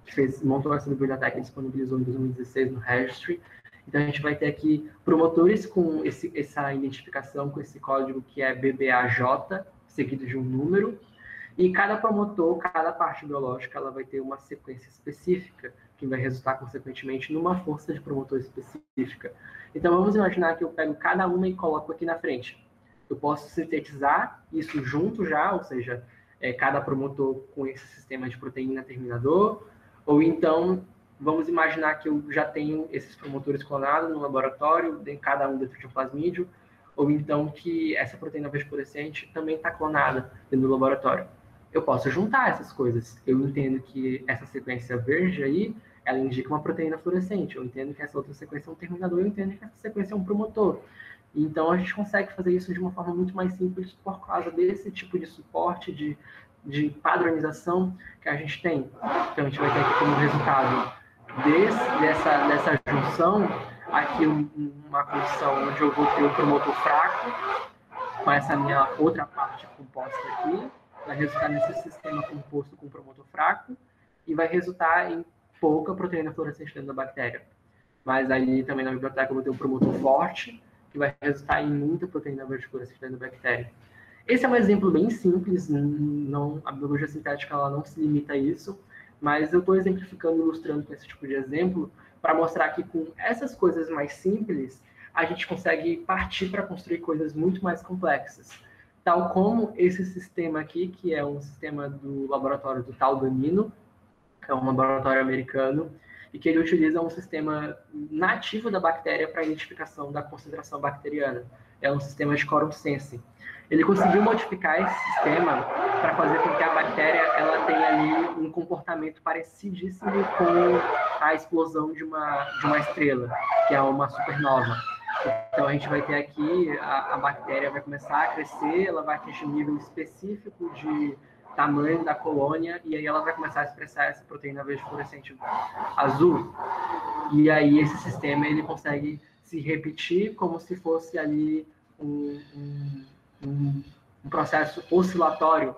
que montou essa biblioteca e disponibilizou em 2016 no Registry. Então, a gente vai ter aqui promotores com essa identificação, com esse código que é BBAJ, seguido de um número, e cada promotor, cada parte biológica, ela vai ter uma sequência específica, que vai resultar, consequentemente, numa força de promotor específica. Então, vamos imaginar que eu pego cada uma e coloco aqui na frente. Eu posso sintetizar isso junto já, ou seja, cada promotor com esse sistema de proteína terminador, ou então, vamos imaginar que eu já tenho esses promotores clonados no laboratório, cada um dentro de um plasmídio, ou então que essa proteína verde fluorescente também está clonada dentro do laboratório. Eu posso juntar essas coisas. Eu entendo que essa sequência verde aí, ela indica uma proteína fluorescente. Eu entendo que essa outra sequência é um terminador. Eu entendo que essa sequência é um promotor. Então, a gente consegue fazer isso de uma forma muito mais simples por causa desse tipo de suporte, de padronização que a gente tem. Então, a gente vai ter aqui como resultado dessa junção, aqui uma condição onde eu vou ter um promotor fraco, com essa minha outra parte composta aqui, vai resultar nesse sistema composto com promotor fraco, e vai resultar em pouca proteína fluorescente dentro da bactéria. Mas aí também na biblioteca eu vou ter um promotor forte, que vai resultar em muita proteína verde fluorescente dentro da bactéria. Esse é um exemplo bem simples, a biologia sintética ela não se limita a isso, mas eu estou exemplificando, ilustrando com esse tipo de exemplo, para mostrar que com essas coisas mais simples, a gente consegue partir para construir coisas muito mais complexas. Tal como esse sistema aqui, que é um sistema do laboratório do Tal Danino, que é um laboratório americano, e que ele utiliza um sistema nativo da bactéria para a identificação da concentração bacteriana. É um sistema de quorum sensing. Ele conseguiu modificar esse sistema para fazer com que a bactéria ela tenha ali um comportamento parecidíssimo com a explosão de uma estrela, que é uma supernova. Então, a gente vai ter aqui, a bactéria vai começar a crescer, ela vai atingir um nível específico de tamanho da colônia, e aí ela vai começar a expressar essa proteína verde fluorescente azul. E aí esse sistema ele consegue se repetir como se fosse ali um processo oscilatório.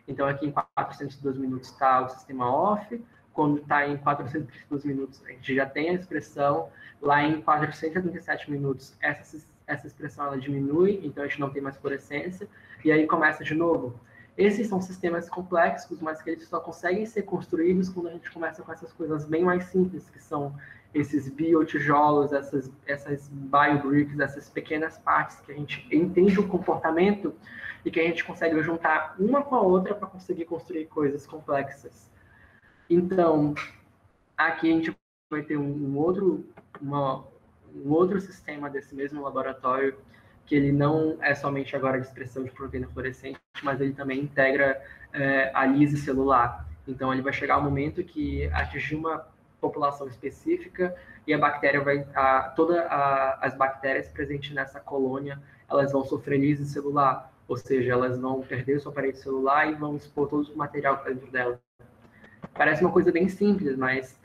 Então, aqui em 402 minutos está o sistema off, quando está em 432 minutos, a gente já tem a expressão, lá em 437 minutos, essa expressão ela diminui, então a gente não tem mais fluorescência, e aí começa de novo. Esses são sistemas complexos, mas que eles só conseguem ser construídos quando a gente começa com essas coisas bem mais simples, que são esses biotijolos, essas biobricks, essas pequenas partes que a gente entende o comportamento e que a gente consegue juntar uma com a outra para conseguir construir coisas complexas. Então, aqui a gente vai ter um outro sistema desse mesmo laboratório, que ele não é somente agora de expressão de proteína fluorescente, mas ele também integra a lise celular. Então, ele vai chegar um momento que atingir uma população específica e a bactéria as bactérias presentes nessa colônia, elas vão sofrer lise celular, ou seja, elas vão perder sua parede celular e vão expor todo o material que está dentro dela. Parece uma coisa bem simples, mas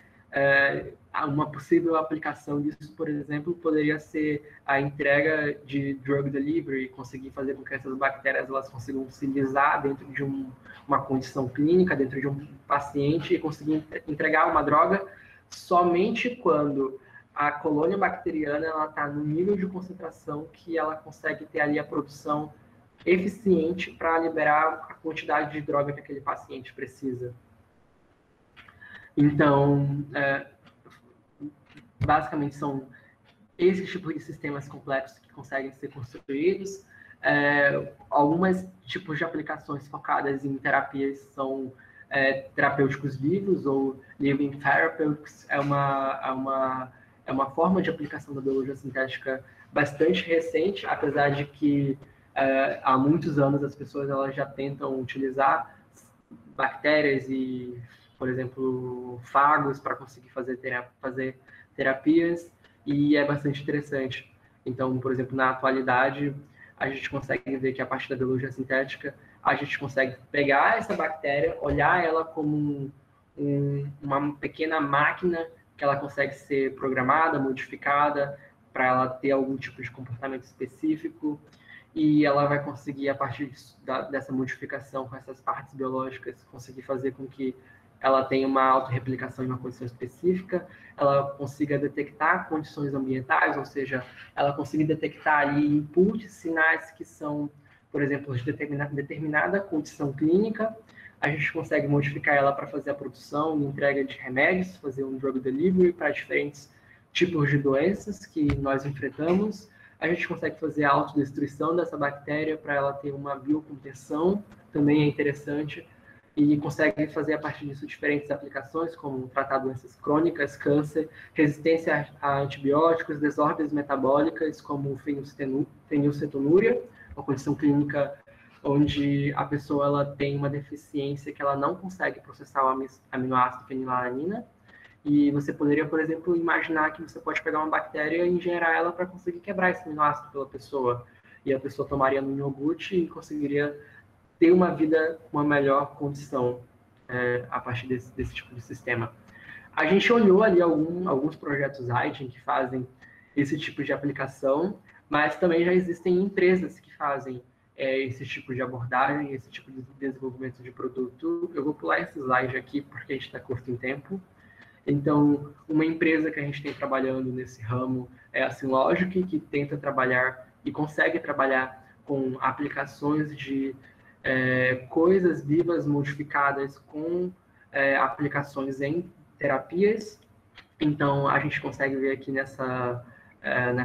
uma possível aplicação disso, por exemplo, poderia ser a entrega de drug delivery, conseguir fazer com que essas bactérias elas consigam se lisar dentro de uma condição clínica, dentro de um paciente, e conseguir entregar uma droga somente quando a colônia bacteriana está no nível de concentração que ela consegue ter ali a produção eficiente para liberar a quantidade de droga que aquele paciente precisa. Então, basicamente são esse tipo de sistemas complexos que conseguem ser construídos. Algumas tipos de aplicações focadas em terapias são terapêuticos vivos ou living therapeutics. É uma forma de aplicação da biologia sintética bastante recente, apesar de que há muitos anos as pessoas elas já tentam utilizar bactérias e, por exemplo, fagos para conseguir fazer terapias, e é bastante interessante. Então, por exemplo, na atualidade, a gente consegue ver que a partir da biologia sintética, a gente consegue pegar essa bactéria, olhar ela como uma pequena máquina que ela consegue ser programada, modificada, para ela ter algum tipo de comportamento específico, e ela vai conseguir, a partir dessa modificação com essas partes biológicas, conseguir fazer com que ela tenha uma autorreplicação em uma condição específica, ela consiga detectar condições ambientais, ou seja, ela consiga detectar ali inputs, sinais que são, por exemplo, de determinada condição clínica. A gente consegue modificar ela para fazer a produção e entrega de remédios, fazer um drug delivery para diferentes tipos de doenças que nós enfrentamos. A gente consegue fazer a autodestruição dessa bactéria para ela ter uma biocontenção, também é interessante, e consegue fazer a partir disso diferentes aplicações, como tratar doenças crônicas, câncer, resistência a antibióticos, desordens metabólicas, como fenilcetonúria, uma condição clínica onde a pessoa ela tem uma deficiência que ela não consegue processar o aminoácido fenilalanina. E você poderia, por exemplo, imaginar que você pode pegar uma bactéria e ingerir ela para conseguir quebrar esse aminoácido pela pessoa. E a pessoa tomaria no iogurte e conseguiria ter uma vida com uma melhor condição a partir desse tipo de sistema. A gente olhou ali alguns projetos IDEN que fazem esse tipo de aplicação, mas também já existem empresas que fazem esse tipo de abordagem, esse tipo de desenvolvimento de produto. Eu vou pular esse slide aqui porque a gente está curto em tempo. Então, uma empresa que a gente tem trabalhando nesse ramo é a Synlogic, que tenta trabalhar e consegue trabalhar com aplicações de coisas vivas modificadas com aplicações em terapias. Então, a gente consegue ver aqui nessa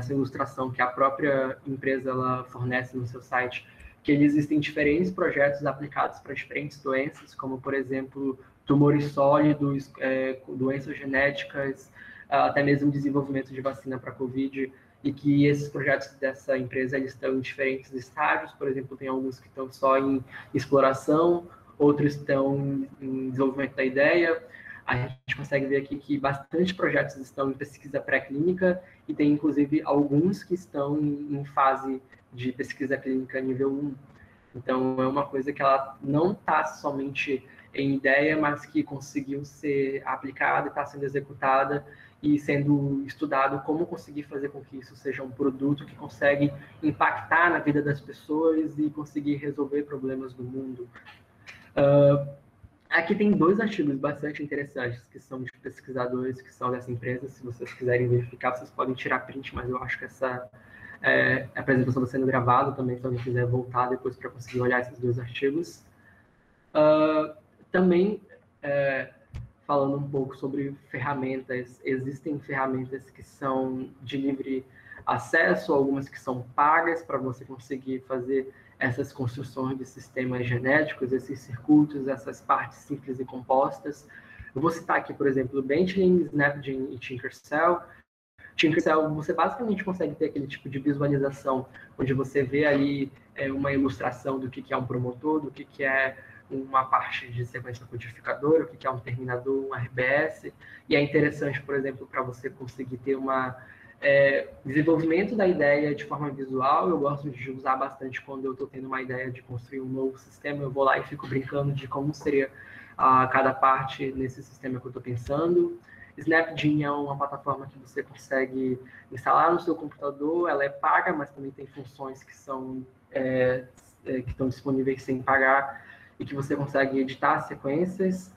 ilustração que a própria empresa ela fornece no seu site, que existem diferentes projetos aplicados para diferentes doenças, como, por exemplo, tumores sólidos, doenças genéticas, até mesmo desenvolvimento de vacina para Covid, e que esses projetos dessa empresa eles estão em diferentes estágios. Por exemplo, tem alguns que estão só em exploração, outros estão em desenvolvimento da ideia. A gente consegue ver aqui que bastante projetos estão em pesquisa pré-clínica e tem, inclusive, alguns que estão em fase de pesquisa clínica nível 1. Então, é uma coisa que ela não está somente em ideia, mas que conseguiu ser aplicada, está sendo executada e sendo estudado como conseguir fazer com que isso seja um produto que consegue impactar na vida das pessoas e conseguir resolver problemas do mundo. Aqui tem 2 artigos bastante interessantes, que são de pesquisadores que são dessa empresa. Se vocês quiserem verificar, vocês podem tirar print, mas eu acho que essa apresentação está sendo gravada também, se alguém quiser voltar depois para conseguir olhar esses 2 artigos. Também, falando um pouco sobre ferramentas, existem ferramentas que são de livre acesso, algumas que são pagas para você conseguir fazer essas construções de sistemas genéticos, esses circuitos, essas partes simples e compostas. Eu vou citar aqui, por exemplo, Bentley, Snapgene e Tinkercell. Tinkercell, você basicamente consegue ter aquele tipo de visualização, onde você vê ali uma ilustração do que é um promotor, do que é uma parte de sequência codificadora, o que é um terminador, um RBS, e é interessante, por exemplo, para você conseguir ter desenvolvimento da ideia de forma visual. Eu gosto de usar bastante quando eu estou tendo uma ideia de construir um novo sistema, eu vou lá e fico brincando de como seria cada parte nesse sistema que eu estou pensando. Snapgene é uma plataforma que você consegue instalar no seu computador, ela é paga, mas também tem funções que são que estão disponíveis sem pagar e que você consegue editar sequências,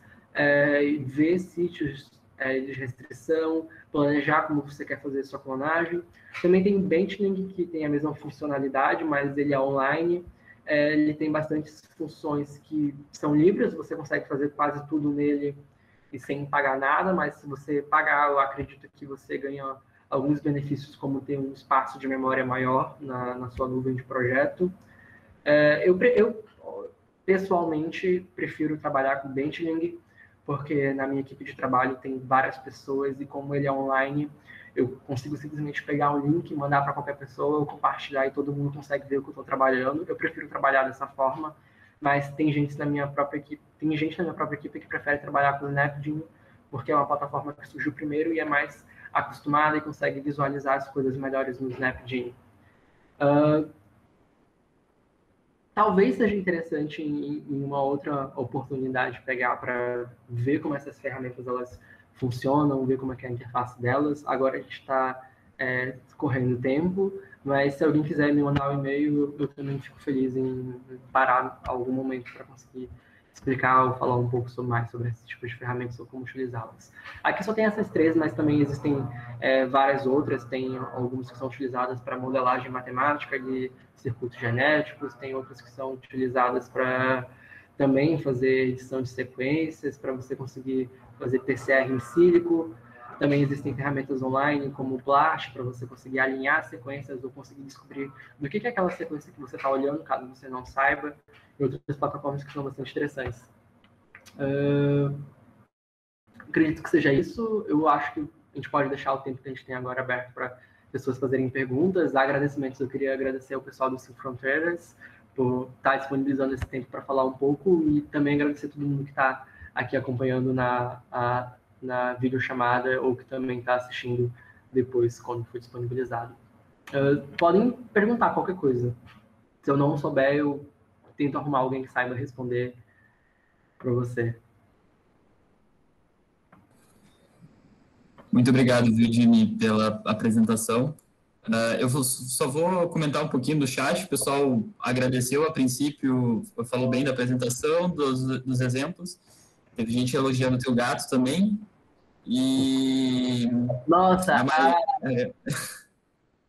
ver sítios de restrição, planejar como você quer fazer sua clonagem. Também tem o Bentley, que tem a mesma funcionalidade, mas ele é online. Ele tem bastantes funções que são livres, você consegue fazer quase tudo nele e sem pagar nada, mas se você pagar, eu acredito que você ganha alguns benefícios, como ter um espaço de memória maior na sua nuvem de projeto. Eu pessoalmente prefiro trabalhar com Bentley, porque na minha equipe de trabalho tem várias pessoas e como ele é online, eu consigo simplesmente pegar um link, mandar para qualquer pessoa, eu compartilhar e todo mundo consegue ver o que eu estou trabalhando. Eu prefiro trabalhar dessa forma, mas tem gente na minha própria equipe que prefere trabalhar com o Snapgene, porque é uma plataforma que surgiu primeiro e é mais acostumada e consegue visualizar as coisas melhores no Snapgene. Talvez seja interessante em uma outra oportunidade pegar para ver como essas ferramentas elas funcionam, ver como é que é a interface delas. Agora a gente está correndo tempo, mas se alguém quiser me mandar um e-mail, eu também fico feliz em parar algum momento para conseguir explicar ou falar um pouco mais sobre esse tipo de ferramentas ou como utilizá-las. Aqui só tem essas 3, mas também existem várias outras. Tem algumas que são utilizadas para modelagem matemática de circuitos genéticos, tem outras que são utilizadas para também fazer edição de sequências, para você conseguir fazer PCR em sílico. Também existem ferramentas online, como o Blast, para você conseguir alinhar sequências ou conseguir descobrir do que é aquela sequência que você está olhando, caso você não saiba, e outras plataformas que são bastante interessantes. Acredito que seja isso. Eu acho que a gente pode deixar o tempo que a gente tem agora aberto para pessoas fazerem perguntas. Agradecimentos, eu queria agradecer ao pessoal do Sil Fronteiras por estar disponibilizando esse tempo para falar um pouco e também agradecer a todo mundo que está aqui acompanhando na videochamada ou que também está assistindo depois, quando for disponibilizado. Podem perguntar qualquer coisa. Se eu não souber, eu tento arrumar alguém que saiba responder para você. Muito obrigado, Virginie, pela apresentação. Eu só vou comentar um pouquinho do chat. O pessoal agradeceu a princípio, falou bem da apresentação, dos exemplos. Teve gente elogiando o teu gato também. E... Nossa,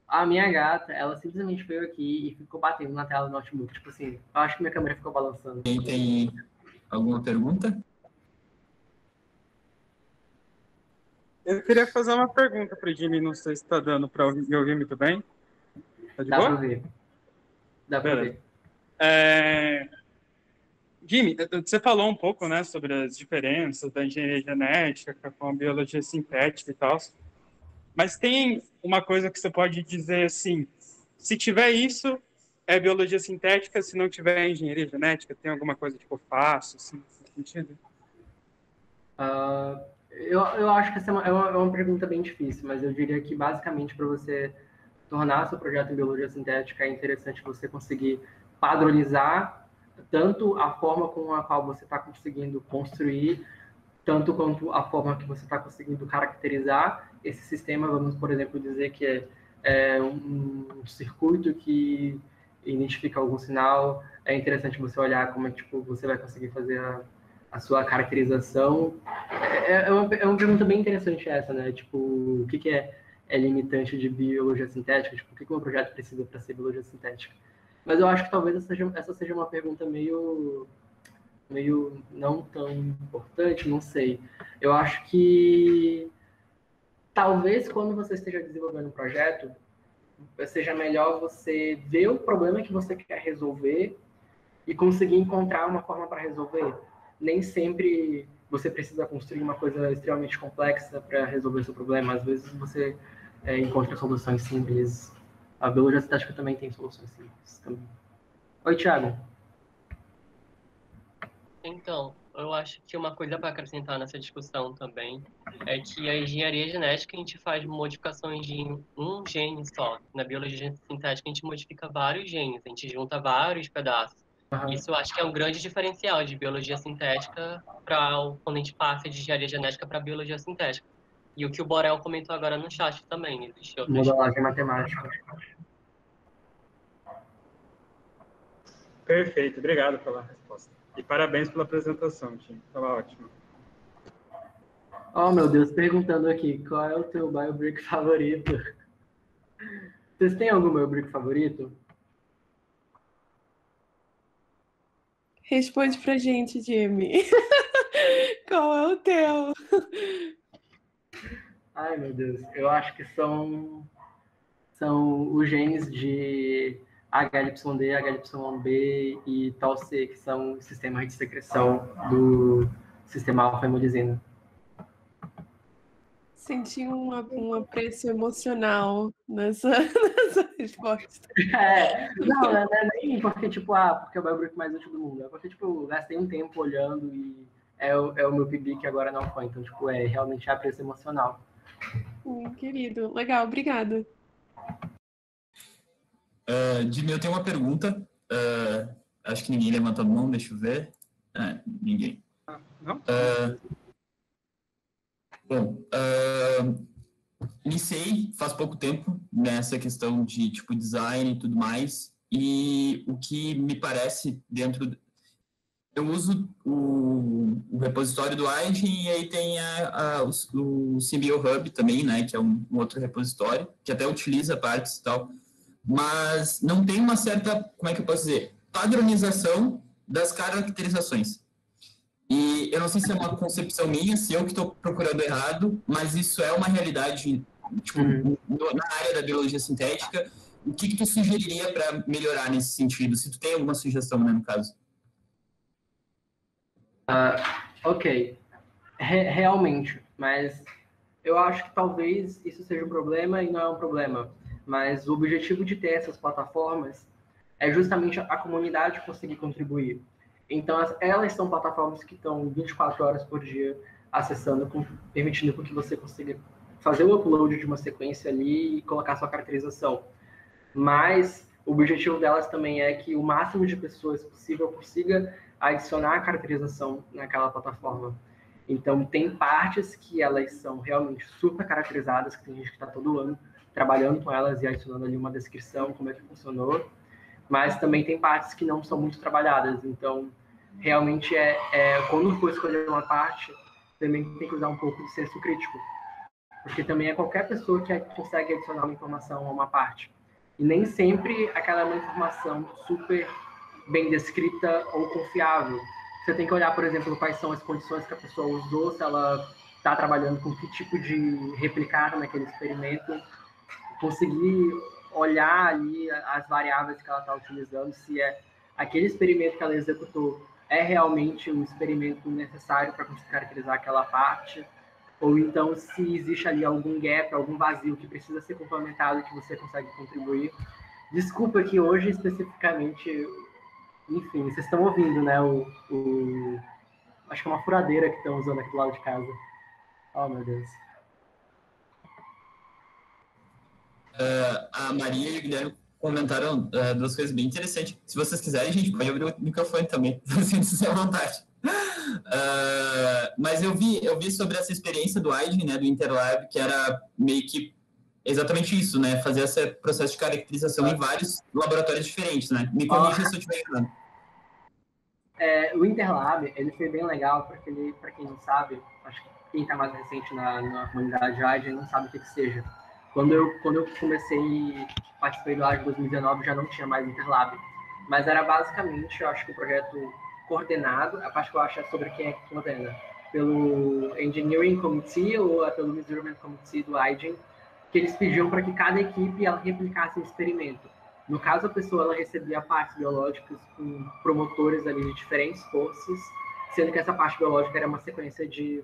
a minha gata, ela simplesmente veio aqui e ficou batendo na tela do notebook. Tipo assim, eu acho que minha câmera ficou balançando. Tem alguma pergunta? Eu queria fazer uma pergunta para o Jimmy, não sei se está dando para me ouvir muito bem. Tá de boa? Dá para ver. Dá para ver. Jimmy, você falou um pouco, né, sobre as diferenças da engenharia genética com a biologia sintética e tal, mas tem uma coisa que você pode dizer assim, se tiver isso, é biologia sintética, se não tiver engenharia genética, tem alguma coisa tipo fácil, assim, nesse sentido? Eu acho que essa é uma pergunta bem difícil, mas eu diria que basicamente para você tornar seu projeto em biologia sintética é interessante você conseguir padronizar tanto a forma com a qual você está conseguindo construir, tanto quanto a forma que você está conseguindo caracterizar esse sistema. Vamos, por exemplo, dizer que é um circuito que identifica algum sinal. É interessante você olhar como é que tipo, você vai conseguir fazer a sua caracterização. É uma pergunta bem interessante essa, né? Tipo, o que é limitante de biologia sintética? Tipo, o que o meu projeto precisa para ser biologia sintética? Mas eu acho que talvez essa seja uma pergunta meio não tão importante, não sei. Eu acho que talvez quando você esteja desenvolvendo um projeto, seja melhor você ver o problema que você quer resolver e conseguir encontrar uma forma para resolver. Nem sempre você precisa construir uma coisa extremamente complexa para resolver o seu problema. Às vezes você encontra soluções simples. A biologia sintética também tem soluções simples. Também. Oi, Thiago. Então, eu acho que uma coisa para acrescentar nessa discussão também é que a engenharia genética a gente faz modificações de um gene só. Na biologia sintética a gente modifica vários genes, a gente junta vários pedaços. Isso eu acho que é um grande diferencial de biologia sintética para quando a gente passa de engenharia genética para biologia sintética. E o que o Borel comentou agora no chat também, existe outras. Modelagem matemática. Perfeito, obrigado pela resposta. E parabéns pela apresentação, Tim. Estava ótimo. Oh, meu Deus, perguntando aqui, qual é o teu biobrick favorito? Vocês têm algum biobrick favorito? Responde pra gente, Jimmy. Qual é o teu? Ai, meu Deus, eu acho que são os genes de HYD, HYB e tal C, que são sistemas de secreção do sistema alfa-hemolizina. Senti um apreço emocional nessa resposta. Não é nem porque, tipo, porque é o biobrick mais útil do mundo. É porque, tipo, eu gastei um tempo olhando e é o meu PIB que agora não foi. Então, tipo, realmente apreço emocional. Querido, legal, obrigada. Jimmy, eu tenho uma pergunta. Acho que ninguém levantou a mão, deixa eu ver. Ninguém. Não? Bom, iniciei faz pouco tempo nessa questão de tipo design e tudo mais, e o que me parece eu uso o repositório do Eigen e aí tem o SymbioHub também, né, que é um outro repositório, que até utiliza partes e tal, mas não tem uma certa, como é que eu posso dizer, padronização das caracterizações. E eu não sei se é uma concepção minha, se eu que estou procurando errado, mas isso é uma realidade, tipo, na área da biologia sintética. O que tu sugeriria para melhorar nesse sentido? Se tu tem alguma sugestão, né, no caso? Ok. Realmente, mas eu acho que talvez isso seja um problema e não é um problema. Mas o objetivo de ter essas plataformas é justamente a comunidade conseguir contribuir. Então, elas são plataformas que estão 24 horas por dia acessando, permitindo que você consiga fazer o upload de uma sequência ali e colocar sua caracterização. Mas o objetivo delas também é que o máximo de pessoas possível consiga adicionar a caracterização naquela plataforma. Então, tem partes que elas são realmente super caracterizadas, que tem gente que está todo ano trabalhando com elas e adicionando ali uma descrição, como é que funcionou, mas também tem partes que não são muito trabalhadas. Então, realmente, quando for escolher uma parte, também tem que usar um pouco de senso crítico, porque também é qualquer pessoa que consegue adicionar uma informação a uma parte. E nem sempre aquela é uma informação super bem descrita ou confiável. Você tem que olhar, por exemplo, quais são as condições que a pessoa usou, se ela está trabalhando com que tipo de replicar naquele experimento, conseguir olhar ali as variáveis que ela está utilizando, se aquele experimento que ela executou é realmente um experimento necessário para conseguir caracterizar aquela parte, ou então se existe ali algum gap, algum vazio que precisa ser complementado e que você consegue contribuir. Desculpa que hoje, especificamente, enfim, vocês estão ouvindo, né, acho que é uma furadeira que estão usando aqui do lado de casa. Oh, meu Deus. A Maria e o Guilherme comentaram duas coisas bem interessantes. Se vocês quiserem, a gente pode abrir o microfone também, sinta-se à vontade. Mas eu vi sobre essa experiência do Aiden, né, do Interlab, que era meio que exatamente isso, né, fazer esse processo de caracterização em vários laboratórios diferentes, né? Me corrija se eu estiver errado. O Interlab, ele foi bem legal, porque ele, para quem não sabe, acho que quem está mais recente na comunidade Aiden não sabe o que seja. Quando eu comecei, participei do Aiden em 2019, já não tinha mais Interlab. Mas era basicamente, eu acho que o projeto coordenado, a parte que eu acho é sobre quem é que coordena, pelo Engineering Committee ou pelo Measurement Committee do Aiden, que eles pediam para que cada equipe ela replicasse um experimento. No caso, a pessoa ela recebia partes biológicas com promotores ali de diferentes forças, sendo que essa parte biológica era uma sequência de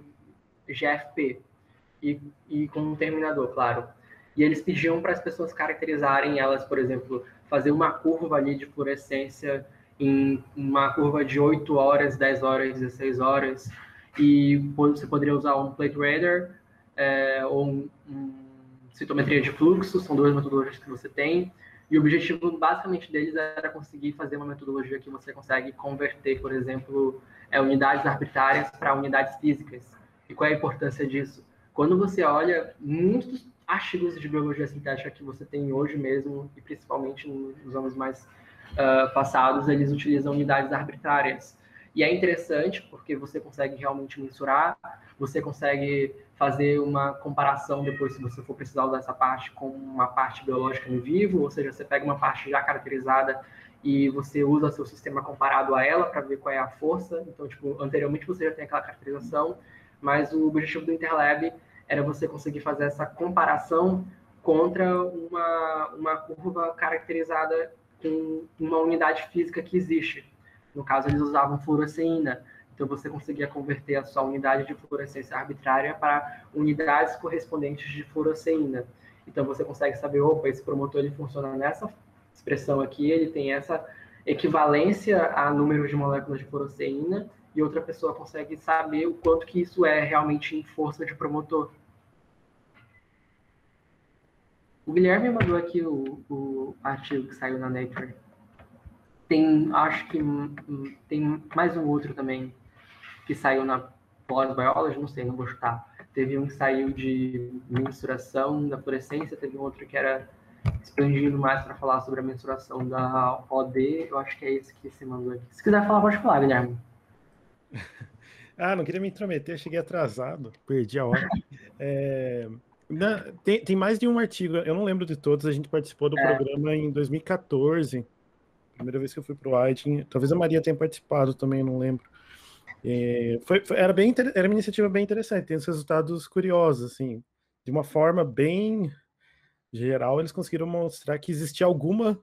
GFP e com um terminador, claro. E eles pediam para as pessoas caracterizarem elas, por exemplo, fazer uma curva ali de fluorescência em uma curva de 8 horas, 10 horas, 16 horas, e você poderia usar um plate radar ou um citometria de fluxo, são duas metodologias que você tem, e o objetivo basicamente deles era conseguir fazer uma metodologia que você consegue converter, por exemplo, unidades arbitrárias para unidades físicas. E qual é a importância disso? Quando você olha muitos artigos de biologia sintética que você tem hoje mesmo, e principalmente nos anos mais passados, eles utilizam unidades arbitrárias. E é interessante porque você consegue realmente mensurar, você consegue fazer uma comparação depois, se você for precisar usar essa parte, com uma parte biológica no vivo, ou seja, você pega uma parte já caracterizada e você usa seu sistema comparado a ela para ver qual é a força. Então, tipo, anteriormente você já tem aquela caracterização, mas o objetivo do Interlab era você conseguir fazer essa comparação contra uma curva caracterizada com uma unidade física que existe. No caso, eles usavam fluoresceína. Então, você conseguia converter a sua unidade de fluorescência arbitrária para unidades correspondentes de fluoresceína. Então, você consegue saber, opa, esse promotor ele funciona nessa expressão aqui, ele tem essa equivalência a número de moléculas de fluoresceína, e outra pessoa consegue saber o quanto que isso é realmente em força de promotor. O Guilherme mandou aqui o artigo que saiu na Nature. Acho que tem mais um outro também que saiu na PLOS Biology, não sei, não vou chutar. Teve um que saiu de mensuração da fluorescência, teve um outro que era expandindo mais para falar sobre a mensuração da OD. Eu acho que é esse que você mandou aqui. Se quiser falar, pode falar, Guilherme. Não queria me intrometer, cheguei atrasado, perdi a hora. Tem mais de um artigo, eu não lembro de todos, a gente participou do programa em 2014, primeira vez que eu fui para o Aiden, talvez a Maria tenha participado também, não lembro. Era uma iniciativa bem interessante, tem os resultados curiosos, assim, de uma forma bem geral, eles conseguiram mostrar que existia alguma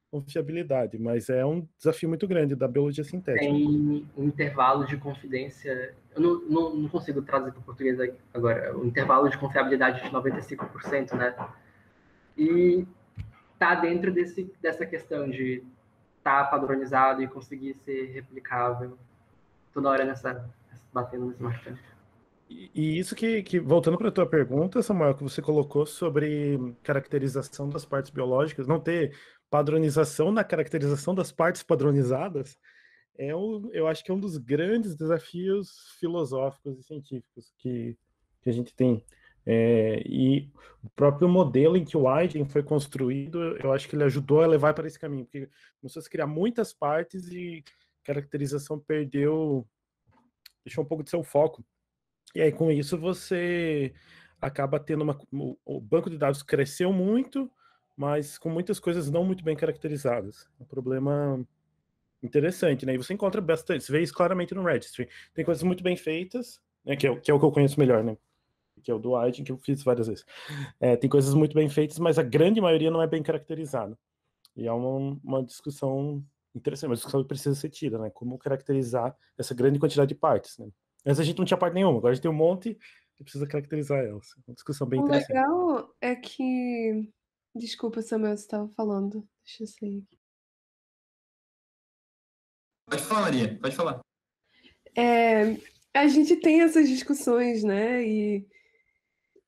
confiabilidade, mas é um desafio muito grande da biologia sintética. Tem um intervalo de confidência, eu não consigo traduzir para o português agora, o intervalo de confiabilidade de 95%, né? E tá dentro dessa questão de estar padronizado e conseguir ser replicável toda hora batendo nesse martelo. E isso que voltando para a tua pergunta, Samuel, que você colocou sobre caracterização das partes biológicas, não ter padronização na caracterização das partes padronizadas, eu acho que é um dos grandes desafios filosóficos e científicos que a gente tem. E o próprio modelo em que o Aiden foi construído, eu acho que ele ajudou a levar para esse caminho, porque começou a se criar muitas partes e caracterização deixou um pouco de seu foco. E aí, com isso, você acaba tendo o banco de dados cresceu muito, mas com muitas coisas não muito bem caracterizadas. Um problema interessante, né? E você encontra bastante, você vê isso claramente no Registry. Tem coisas muito bem feitas, né? Que é o que eu conheço melhor, né? Que é o do Aiden, que eu fiz várias vezes. Tem coisas muito bem feitas, mas a grande maioria não é bem caracterizada. E é uma discussão interessante, uma discussão que precisa ser tida, né? Como caracterizar essa grande quantidade de partes, né? Antes a gente não tinha parte nenhuma, agora a gente tem um monte e precisa caracterizar elas. Uma discussão bem interessante. O legal é que... Desculpa, Samuel, você estava falando. Deixa eu sair aqui. Pode falar, Maria, pode falar. A gente tem essas discussões, né? E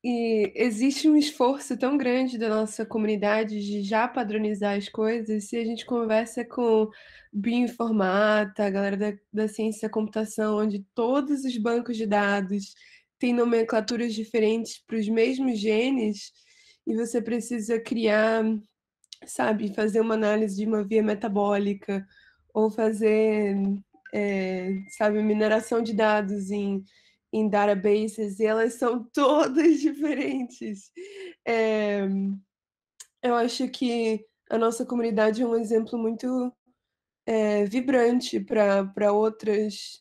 E existe um esforço tão grande da nossa comunidade de já padronizar as coisas. Se a gente conversa com bioinformata, a galera da ciência da computação, onde todos os bancos de dados têm nomenclaturas diferentes para os mesmos genes, e você precisa criar, sabe, fazer uma análise de uma via metabólica, ou fazer, sabe, mineração de dados em databases, e elas são todas diferentes. É, eu acho que a nossa comunidade é um exemplo muito vibrante para outras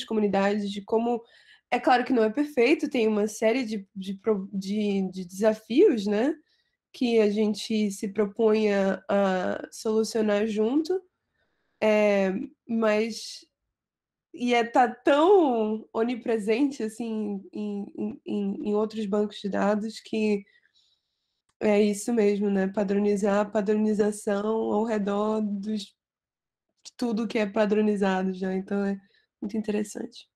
comunidades, de como, é claro que não é perfeito, tem uma série de desafios, né, que a gente se propõe a solucionar junto, mas tá tão onipresente assim em outros bancos de dados que é isso mesmo, né? Padronizar a padronização ao redor de tudo que é padronizado já. Então é muito interessante.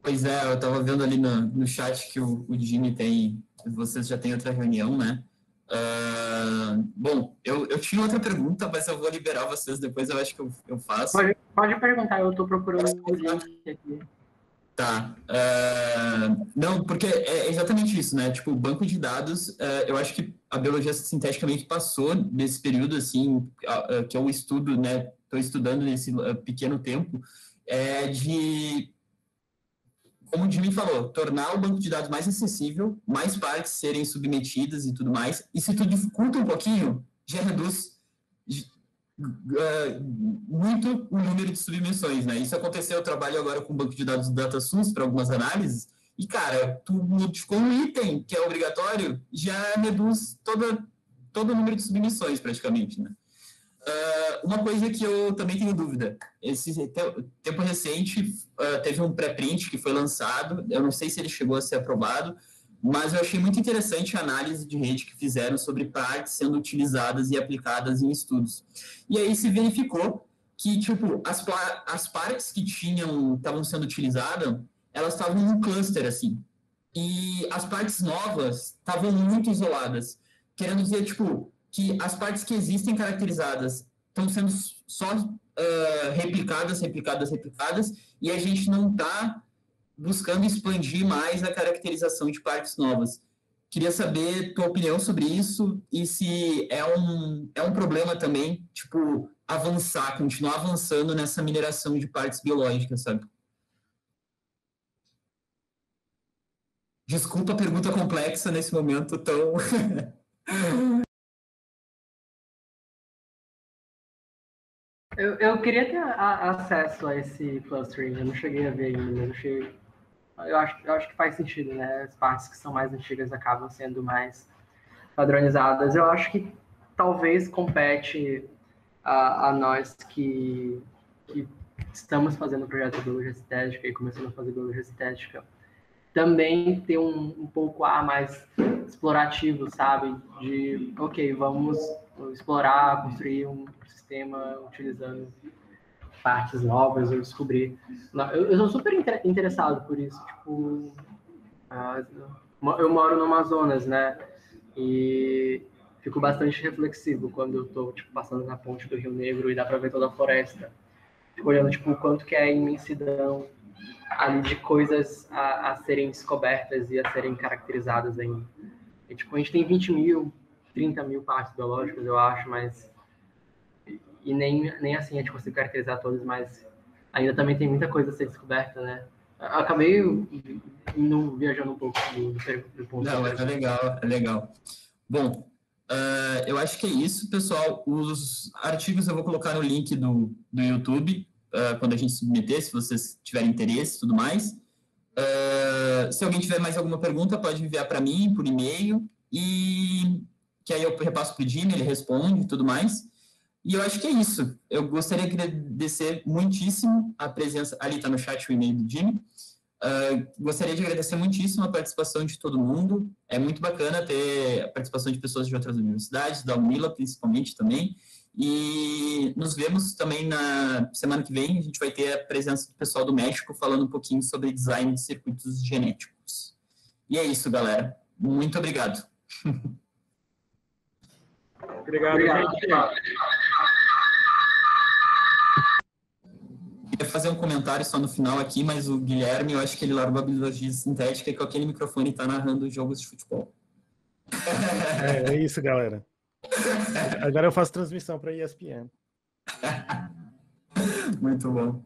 Pois é, eu estava vendo ali no chat que o Jimmy tem, vocês já têm outra reunião, né? Bom, eu tinha outra pergunta, mas eu vou liberar vocês depois, eu acho que eu faço. Pode perguntar, eu estou procurando o link aqui. Tá. Não, porque é exatamente isso, né? Tipo, o banco de dados, eu acho que a biologia sintética meio que passou nesse período, assim, que eu estudo, né? Estou estudando nesse pequeno tempo, de, como o Jimmy falou, tornar o banco de dados mais acessível, mais partes serem submetidas e tudo mais. E se tu dificulta um pouquinho, já reduz muito o número de submissões, né? Isso aconteceu, eu trabalho agora com o banco de dados do DataSource para algumas análises, e, cara, tu modificou um item que é obrigatório, já reduz todo o número de submissões, praticamente, né? Uma coisa que eu também tenho dúvida, esse tempo recente teve um pré-print que foi lançado, eu não sei se ele chegou a ser aprovado, mas eu achei muito interessante a análise de rede que fizeram sobre partes sendo utilizadas e aplicadas em estudos. E aí se verificou que, tipo, as partes que estavam sendo utilizadas, elas estavam num cluster, assim. E as partes novas estavam muito isoladas. Querendo dizer, tipo, que as partes que existem caracterizadas estão sendo só replicadas, e a gente não está buscando expandir mais a caracterização de partes novas. Queria saber tua opinião sobre isso e se é um problema também, tipo, continuar avançando nessa mineração de partes biológicas, sabe? Desculpa a pergunta complexa nesse momento tão... Eu queria ter acesso a esse clustering, eu não cheguei a ver ainda, mas eu acho que faz sentido, né? As partes que são mais antigas acabam sendo mais padronizadas. Eu acho que talvez compete a nós que estamos fazendo o projeto de biologia estética e começando a fazer biologia estética, também ter um pouco mais explorativo, sabe? De, ok, vamos explorar, construir um sistema utilizando partes novas ou descobrir. Eu sou super interessado por isso. Tipo, eu moro no Amazonas, né? E fico bastante reflexivo quando eu tô tipo, passando na ponte do Rio Negro e dá para ver toda a floresta. Fico olhando tipo, o quanto que é a imensidão ali de coisas a serem descobertas e a serem caracterizadas ainda. E, tipo, a gente tem 20 mil, 30 mil partes biológicas, eu acho, mas... E nem assim a gente consegue caracterizar todas, mas ainda também tem muita coisa a ser descoberta, né? Eu acabei viajando um pouco do ponto. Não, é legal. Bom, eu acho que é isso, pessoal. Os artigos eu vou colocar no link do YouTube, quando a gente submeter, se vocês tiverem interesse e tudo mais. Se alguém tiver mais alguma pergunta, pode enviar para mim por e-mail, e que aí eu repasso para o Jimmy, ele responde e tudo mais. E eu acho que é isso. Eu gostaria de agradecer muitíssimo a presença... Ali está no chat o e-mail do Jimmy. Gostaria de agradecer muitíssimo a participação de todo mundo. É muito bacana ter a participação de pessoas de outras universidades, da UNILA principalmente também. E nos vemos também na semana que vem. A gente vai ter a presença do pessoal do México falando um pouquinho sobre design de circuitos genéticos. E é isso, galera. Muito obrigado. Obrigado, gente. Queria fazer um comentário só no final aqui, mas o Guilherme, eu acho que ele largou a biologia sintética e com aquele microfone está narrando jogos de futebol. É isso, galera. Agora eu faço transmissão para ESPN. Muito bom.